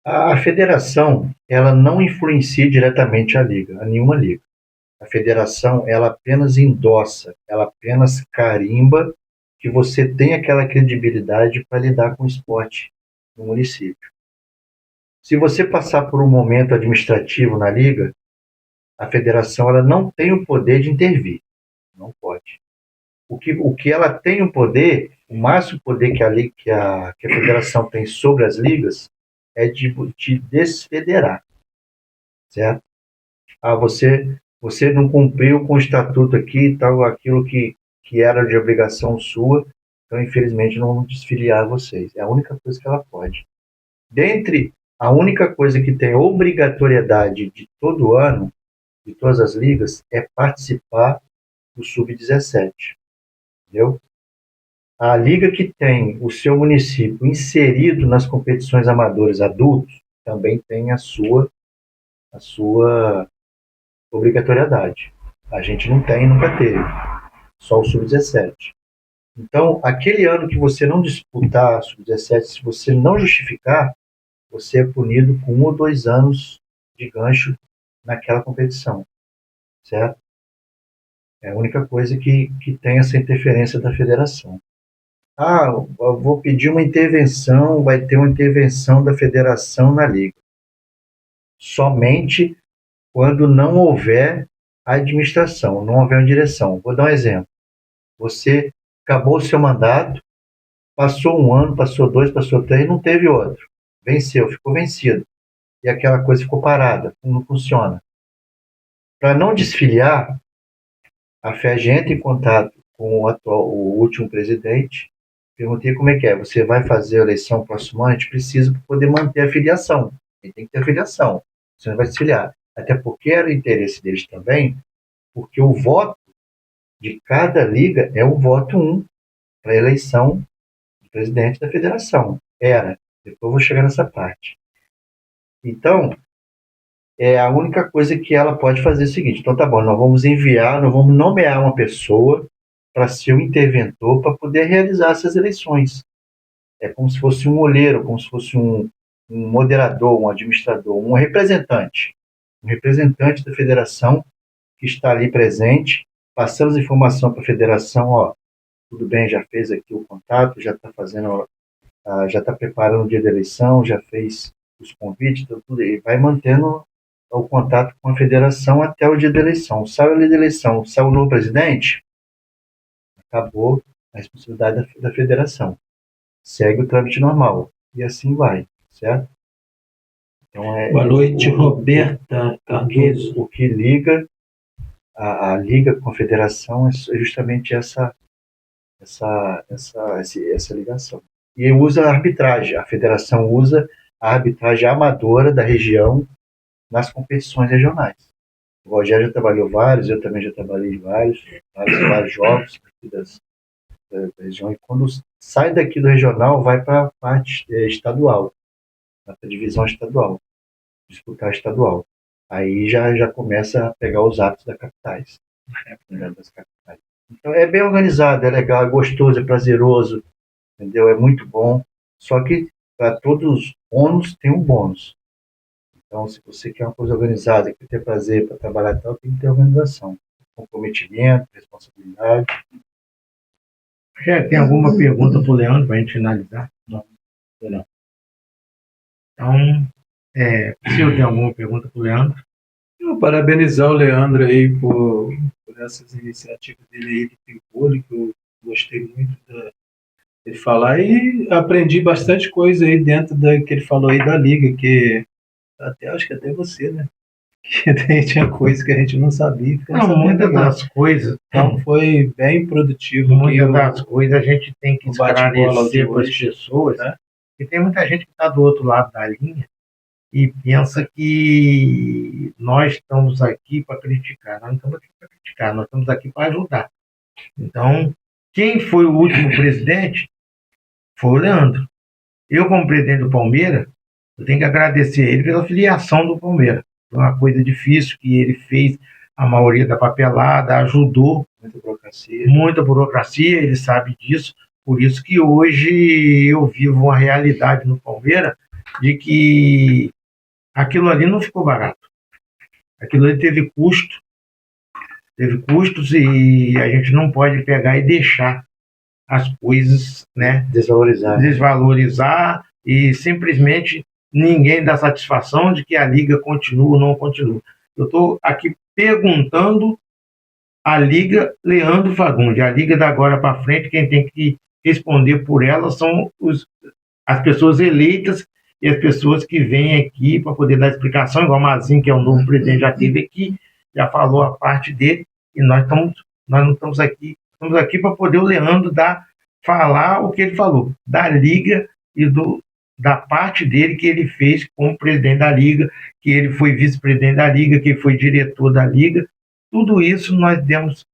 A federação, ela não influencia diretamente a nenhuma liga. A federação, ela apenas endossa, ela apenas carimba que você tem aquela credibilidade para lidar com o esporte no município. Se você passar por um momento administrativo na liga, a federação ela não tem o poder de intervir. Não pode. O que ela tem o poder, o máximo poder que a federação tem sobre as ligas, é de desfederar. Certo? Você não cumpriu com o estatuto aqui e tal, aquilo que era de obrigação sua, então infelizmente não vamos desfiliar vocês. É a única coisa que ela pode. A única coisa que tem obrigatoriedade de todo ano, de todas as ligas, é participar do Sub-17. Entendeu? A liga que tem o seu município inserido nas competições amadoras adultos também tem a sua obrigatoriedade. A gente não tem, nunca teve. Só o Sub-17. Então, aquele ano que você não disputar Sub-17, se você não justificar, você é punido com 1 ou 2 anos de gancho naquela competição. Certo? É a única coisa que tem essa interferência da federação. Eu vou pedir uma intervenção, vai ter uma intervenção da federação na liga. Somente quando não houver administração, não houver uma direção. Vou dar um exemplo. Você acabou o seu mandato, passou 1 ano, passou 2, passou 3, não teve outro. Venceu, ficou vencido. E aquela coisa ficou parada, não funciona. Para não desfiliar, a FERJ entra em contato com o último presidente. Perguntei como é que é. Você vai fazer a eleição próximo ano? A gente precisa para poder manter a filiação. Ele tem que ter a filiação. Você não vai desfiliar. Até porque era o interesse deles também, porque o voto de cada liga é um voto 1 para a eleição do presidente da federação. Depois eu vou chegar nessa parte. Então, a única coisa que ela pode fazer é o seguinte: então tá bom, nós vamos nomear uma pessoa para ser o interventor para poder realizar essas eleições. É como se fosse um olheiro, como se fosse um moderador, um administrador, um representante da federação que está ali presente, passando informação para a federação, tudo bem, já fez aqui o contato, já está fazendo, já está preparando o dia da eleição, já fez os convites, tudo, e vai mantendo o contato com a federação até o dia da eleição. Saiu o dia da eleição, saiu o novo presidente, acabou a responsabilidade da federação. Segue o trâmite normal. E assim vai, certo? Então, boa noite, Roberta Cardoso. O que liga a liga com a federação é justamente essa ligação. E usa a arbitragem. A federação usa a arbitragem amadora da região nas competições regionais. O Rogério já trabalhou vários, eu também já trabalhei vários jogos aqui da região. E quando sai daqui do regional, vai para a parte estadual, para a divisão estadual, disputar estadual. Aí já começa a pegar os atos das capitais. Então é bem organizado, é legal, é gostoso, é prazeroso, entendeu? É muito bom. Só que para todos os ônus tem um bônus. Então, se você quer uma coisa organizada, quer ter prazer para trabalhar tal, tem que ter organização, comprometimento, responsabilidade. Já tem alguma pergunta para o Leandro para a gente finalizar? Não. Então, se eu tenho alguma pergunta para o Leandro? Eu parabenizar o Leandro aí por essas iniciativas dele aí de Pimpolho, que eu gostei muito de falar, e aprendi bastante coisa aí dentro que ele falou aí da Liga, que acho que até você, né? Que tinha coisa que a gente não sabia. Muitas das coisas. Então foi bem produtivo. Muitas das coisas a gente tem que esclarecer para as pessoas, né? E tem muita gente que está do outro lado da linha e pensa que nós estamos aqui para criticar. Nós não estamos aqui para criticar, nós estamos aqui para ajudar. Então, quem foi o último presidente foi o Leandro. Eu, como presidente do Palmeiras, eu tenho que agradecer a ele pela filiação do Palmeiras. Foi uma coisa difícil que ele fez, a maioria da papelada, ajudou. Muita burocracia, ele sabe disso. Por isso que hoje eu vivo uma realidade no Palmeiras de que aquilo ali não ficou barato. Aquilo ali teve custos e a gente não pode pegar e deixar as coisas, né, desvalorizar e simplesmente ninguém dá satisfação de que a liga continua ou não continua. Eu estou aqui perguntando a liga Leandro Fagundes, a liga da agora para frente, quem tem que responder por ela são as pessoas eleitas e as pessoas que vêm aqui para poder dar explicação, igual o Mazinho, que é o novo presidente, já esteve aqui, já falou a parte dele, e nós não estamos aqui para poder o Leandro falar o que ele falou, da liga e da parte dele que ele fez como presidente da liga, que ele foi vice-presidente da liga, que ele foi diretor da liga. Tudo isso nós demos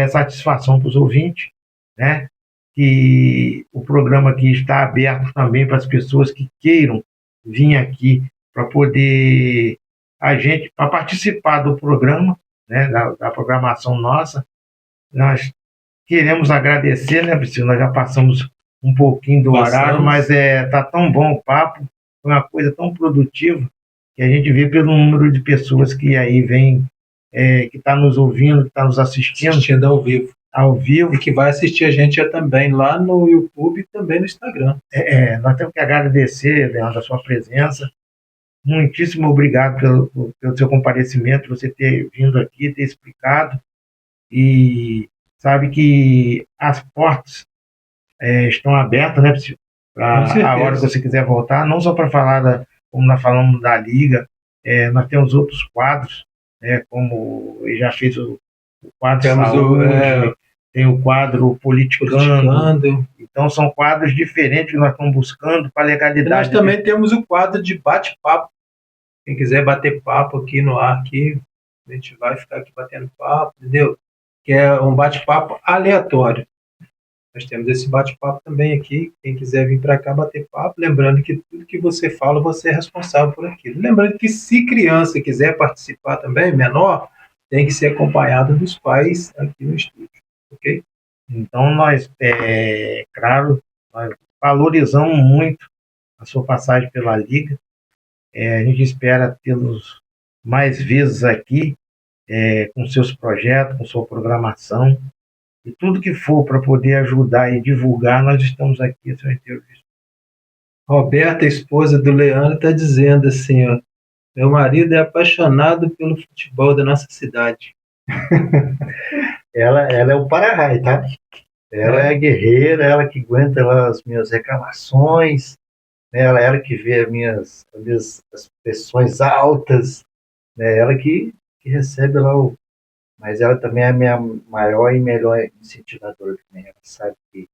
satisfação para os ouvintes, né? Que o programa aqui está aberto também para as pessoas que queiram vir aqui para poder para participar do programa, né? Da programação nossa. Nós queremos agradecer, né, Priscila? Nós já passamos um pouquinho do horário, mas tá tão bom o papo, foi uma coisa tão produtiva que a gente vê pelo número de pessoas que aí vem, que está nos ouvindo, que está nos assistindo ao vivo, e que vai assistir a gente também lá no YouTube e também no Instagram. Nós temos que agradecer, Leandro, a sua presença. Muitíssimo obrigado pelo seu comparecimento, você ter vindo aqui, ter explicado, e sabe que as portas estão abertas, né, para a hora que você quiser voltar, não só para falar, como nós falamos da Liga, nós temos outros quadros, né, como ele já fez o quadro Saúde, tem o quadro Politicando. Então são quadros diferentes que nós estamos buscando para a legalidade. E nós também temos o quadro de bate-papo. Quem quiser bater papo aqui no ar, aqui, a gente vai ficar aqui batendo papo, entendeu? Que é um bate-papo aleatório. Nós temos esse bate-papo também aqui. Quem quiser vir para cá bater papo, lembrando que tudo que você fala, você é responsável por aquilo. Lembrando que se criança quiser participar também, menor, tem que ser acompanhado dos pais aqui no estúdio, ok? Então nós, claro, nós valorizamos muito a sua passagem pela Liga. A gente espera tê-los mais vezes aqui, com seus projetos, com sua programação. E tudo que for para poder ajudar e divulgar, nós estamos aqui a seu entrevista. Roberta, a esposa do Leandro, está dizendo assim, ó, meu marido é apaixonado pelo futebol da nossa cidade. Ela é o para-raio, tá? Ela é a guerreira, ela que aguenta as minhas reclamações, né? Ela que vê as minhas pressões altas, né? Ela que recebe lá Mas ela também é a minha maior e melhor incentivadora também. Ela sabe que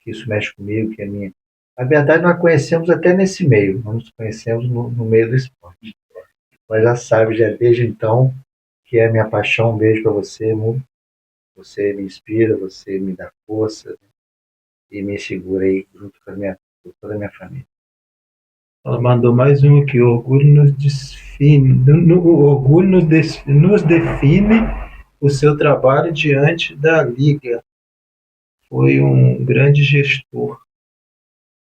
isso mexe comigo, que é minha. Na verdade, nós conhecemos até nesse meio, nós nos conhecemos no meio do esporte. Mas já sabe, já desde então, que é a minha paixão. Um beijo para você, Mu. Você me inspira, você me dá força, né? E me segura aí junto com toda a minha família. Ela mandou mais um aqui. O orgulho nos define. O orgulho nos define o seu trabalho diante da Liga. Foi um grande gestor.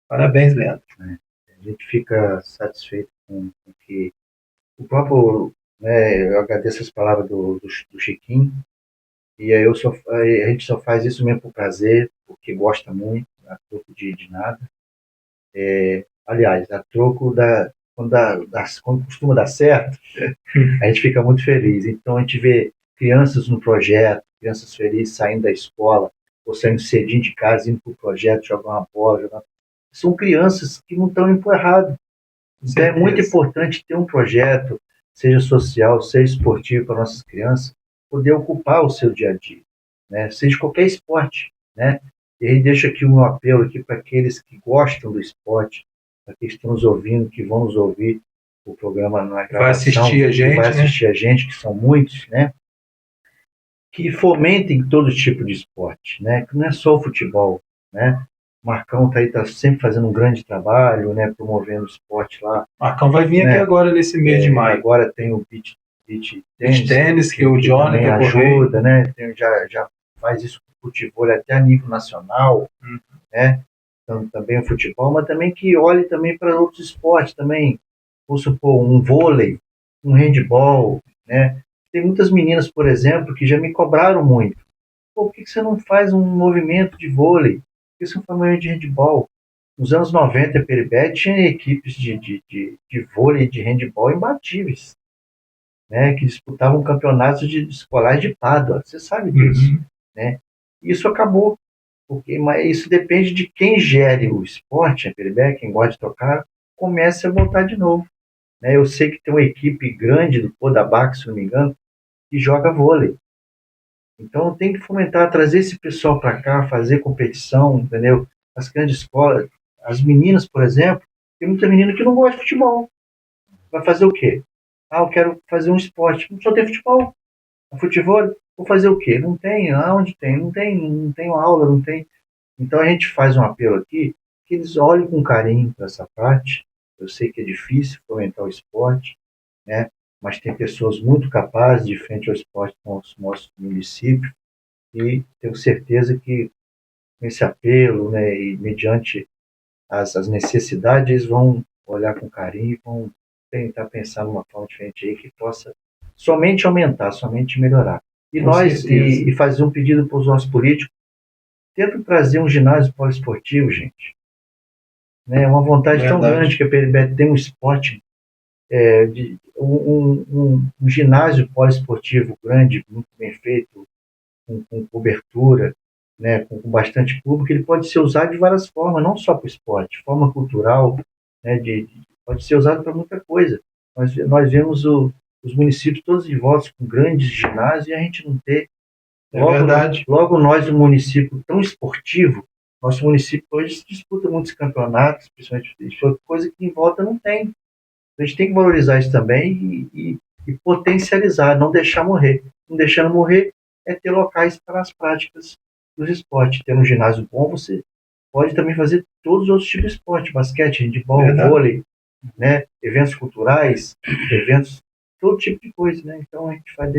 Parabéns, Leandro. A gente fica satisfeito com que o próprio, né, eu agradeço as palavras do Chiquinho, e aí a gente só faz isso mesmo por prazer, porque gosta muito, a troco de nada. Aliás, a troco quando costuma dar certo, a gente fica muito feliz. Então a gente vê crianças no projeto, crianças felizes saindo da escola, ou saindo cedinho de casa, indo para o projeto, jogar uma bola. São crianças que não estão indo para o errado. Então é muito importante ter um projeto, seja social, seja esportivo, para nossas crianças poder ocupar o seu dia a dia, né? Seja qualquer esporte, né? E aí deixa aqui um apelo aqui para aqueles que gostam do esporte, para que estão nos ouvindo, que vão nos ouvir o programa na gravação, Vai assistir a gente, que vai né? assistir a gente, que são muitos, né? Que fomentem todo tipo de esporte, né? Que não é só o futebol, né? O Marcão tá sempre fazendo um grande trabalho, né? Promovendo o esporte lá. Marcão vai vir Né? aqui agora nesse mês de maio. Agora tem o beach Beach tênis, que o Johnny também quer correr. ajuda, né? Já faz isso com o futebol até a nível nacional, né? Então, também o futebol, mas também que olhe também para outros esportes também. Vou supor, um vôlei, um handball, né? Tem muitas meninas, por exemplo, que já me cobraram muito. Pô, por que você não faz um movimento de vôlei? Por que você não faz um movimento de handball? Nos anos 90, a Peribé tinha equipes de vôlei e de handball imbatíveis, né? Que disputavam campeonatos de escolares de Pádua. Você sabe disso, né? Isso acabou. Mas isso depende de quem gere o esporte, a Peribé, quem gosta de tocar, comece a voltar de novo. Né? Eu sei que tem uma equipe grande do Podabac, se não me engano, que joga vôlei. Então tem que fomentar, trazer esse pessoal para cá, fazer competição, entendeu? As grandes escolas, as meninas, por exemplo, tem muita menina que não gosta de futebol. Vai fazer o quê? Ah, eu quero fazer um esporte. Só tem futebol. Futebol, vou fazer o quê? Não tem. Aonde tem? Não tem aula, não tem. Então a gente faz um apelo aqui, que eles olhem com carinho para essa parte. Eu sei que é difícil fomentar o esporte, né? Mas tem pessoas muito capazes de frente ao esporte no nosso município, e tenho certeza que com esse apelo, né, e mediante as necessidades, eles vão olhar com carinho e vão tentar pensar numa forma diferente aí que possa somente aumentar, somente melhorar. E nós, e fazer um pedido para os nossos políticos, tenta trazer um ginásio poliesportivo, gente. Né, uma vontade tão grande que a PLB tem um esporte, um ginásio poliesportivo grande, muito bem feito, com cobertura, né, com bastante público. Ele pode ser usado de várias formas, não só para o esporte, forma cultural, né, pode ser usado para muita coisa. Nós vemos os municípios todos de volta com grandes ginásios e a gente não ter. Logo nós, um município tão esportivo, nosso município hoje disputa muitos campeonatos, principalmente coisa que em volta não tem. A gente tem que valorizar isso também e potencializar, não deixar morrer. Não deixando morrer é ter locais para as práticas dos esportes. Ter um ginásio bom, você pode também fazer todos os outros tipos de esporte, basquete, handebol, vôlei, né? Eventos culturais, eventos, todo tipo de coisa, né? Então a gente faz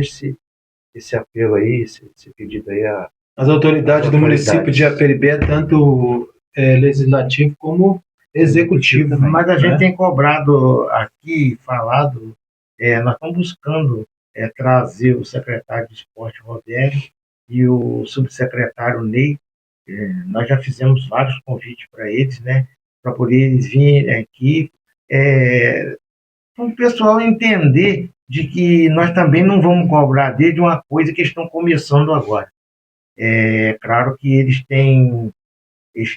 esse apelo aí, esse pedido aí as autoridades do município de Aperibé, tanto legislativo como executivo. Mas a gente tem cobrado aqui, falado, nós estamos buscando trazer o secretário de esporte, Roberto, e o subsecretário Ney. Nós já fizemos vários convites para eles, né, para poder eles virem aqui, para o pessoal entender de que nós também não vamos cobrar dele de uma coisa que eles estão começando agora. É claro que eles têm...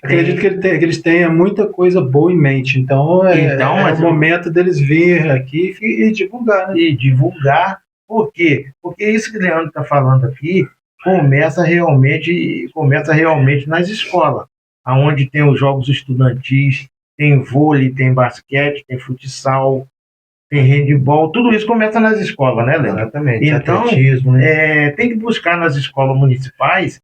Acredito que eles tenham muita coisa boa em mente, então é o momento deles vir aqui e divulgar, né? E divulgar, por quê? Porque isso que o Leandro está falando aqui começa realmente nas escolas, onde tem os jogos estudantis, tem vôlei, tem basquete, tem futsal, tem handebol, tudo isso começa nas escolas, né, Leandro? Exatamente. Então, atletismo, né? Tem que buscar nas escolas municipais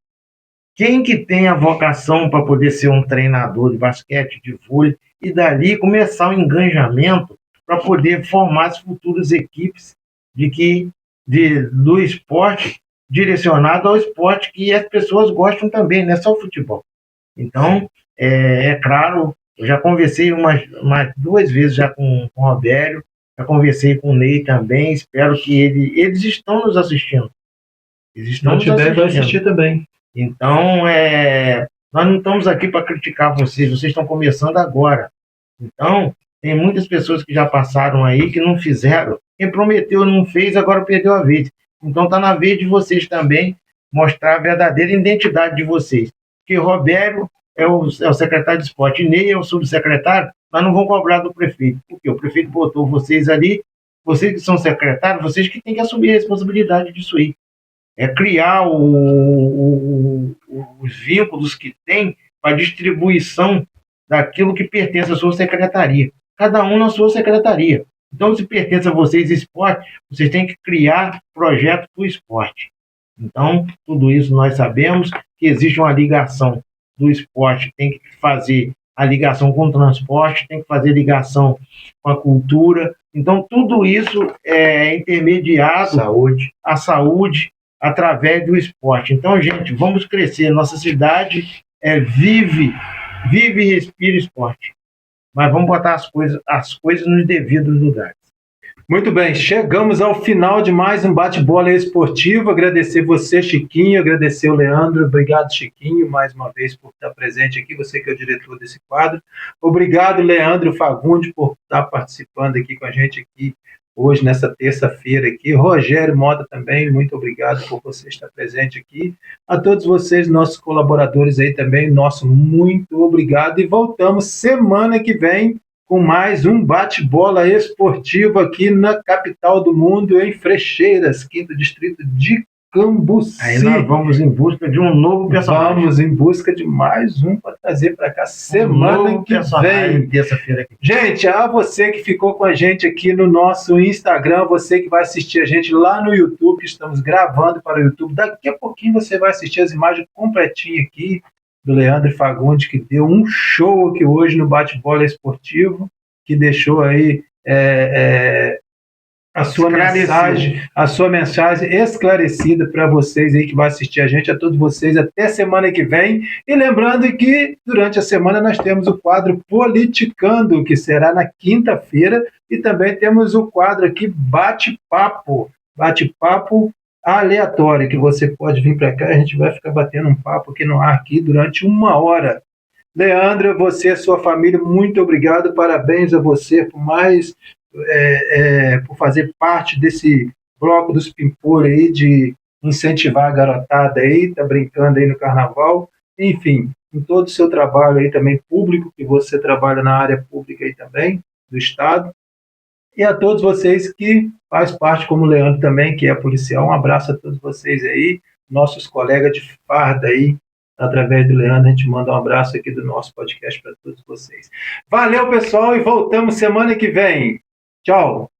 quem que tem a vocação para poder ser um treinador de basquete, de vôlei, e dali começar o engajamento para poder formar as futuras equipes do esporte, direcionado ao esporte que as pessoas gostam também, não é só o futebol. Então, claro, eu já conversei umas 2 vezes já com o Robério, já conversei com o Ney também, espero que eles estão nos assistindo. Eles estão nos assistindo. Vai assistir também. Então, nós não estamos aqui para criticar vocês estão começando agora. Então, tem muitas pessoas que já passaram aí que não fizeram. Quem prometeu não fez, agora perdeu a vez. Então, está na vez de vocês também mostrar a verdadeira identidade de vocês. Porque Robério é o secretário de esporte, Ney é o subsecretário, nós não vamos cobrar do prefeito. Porque o prefeito botou vocês ali, vocês que são secretários, vocês que têm que assumir a responsabilidade disso aí. Criar os vínculos que tem para distribuição daquilo que pertence à sua secretaria. Cada um na sua secretaria. Então, se pertence a vocês esporte, vocês têm que criar projeto para o esporte. Então, tudo isso nós sabemos que existe uma ligação do esporte, tem que fazer a ligação com o transporte, tem que fazer ligação com a cultura. Então, tudo isso é intermediado à saúde através do esporte. Então, gente, vamos crescer. Nossa cidade vive e respira esporte. Mas vamos botar as coisas nos devidos lugares. Muito bem, chegamos ao final de mais um bate-bola esportivo. Agradecer você, Chiquinho, agradecer o Leandro. Obrigado, Chiquinho, mais uma vez por estar presente aqui, você que é o diretor desse quadro. Obrigado, Leandro Fagundes, por estar participando aqui com a gente aqui hoje, nessa terça-feira aqui. Rogério Mota também, muito obrigado por você estar presente aqui. A todos vocês, nossos colaboradores aí também, nosso muito obrigado. E voltamos semana que vem com mais um bate-bola esportivo aqui na capital do mundo, em Frecheiras, 5º distrito de Cambuci. Aí nós vamos em busca de um novo personagem. Vamos em busca de mais um para trazer para cá semana que vem. Terça-feira aqui. Gente, a você que ficou com a gente aqui no nosso Instagram, você que vai assistir a gente lá no YouTube, estamos gravando para o YouTube. Daqui a pouquinho você vai assistir as imagens completinhas aqui do Leandro Fagundes, que deu um show aqui hoje no bate-bola esportivo, que deixou aí a sua mensagem esclarecida para vocês aí que vai assistir a gente, a todos vocês, até semana que vem. E lembrando que durante a semana nós temos o quadro Politicando, que será na quinta-feira, e também temos o quadro aqui Bate-Papo aleatório, que você pode vir para cá, a gente vai ficar batendo um papo aqui no ar aqui durante 1 hora. Leandro, você e sua família, muito obrigado, parabéns a você por por fazer parte desse bloco dos Pimpolho aí, de incentivar a garotada aí, tá brincando aí no carnaval, enfim, em todo o seu trabalho aí também público, que você trabalha na área pública aí também, do Estado. E a todos vocês que faz parte, como o Leandro também, que é policial, um abraço a todos vocês aí, nossos colegas de farda aí, através do Leandro, a gente manda um abraço aqui do nosso podcast para todos vocês. Valeu, pessoal, e voltamos semana que vem. Tchau!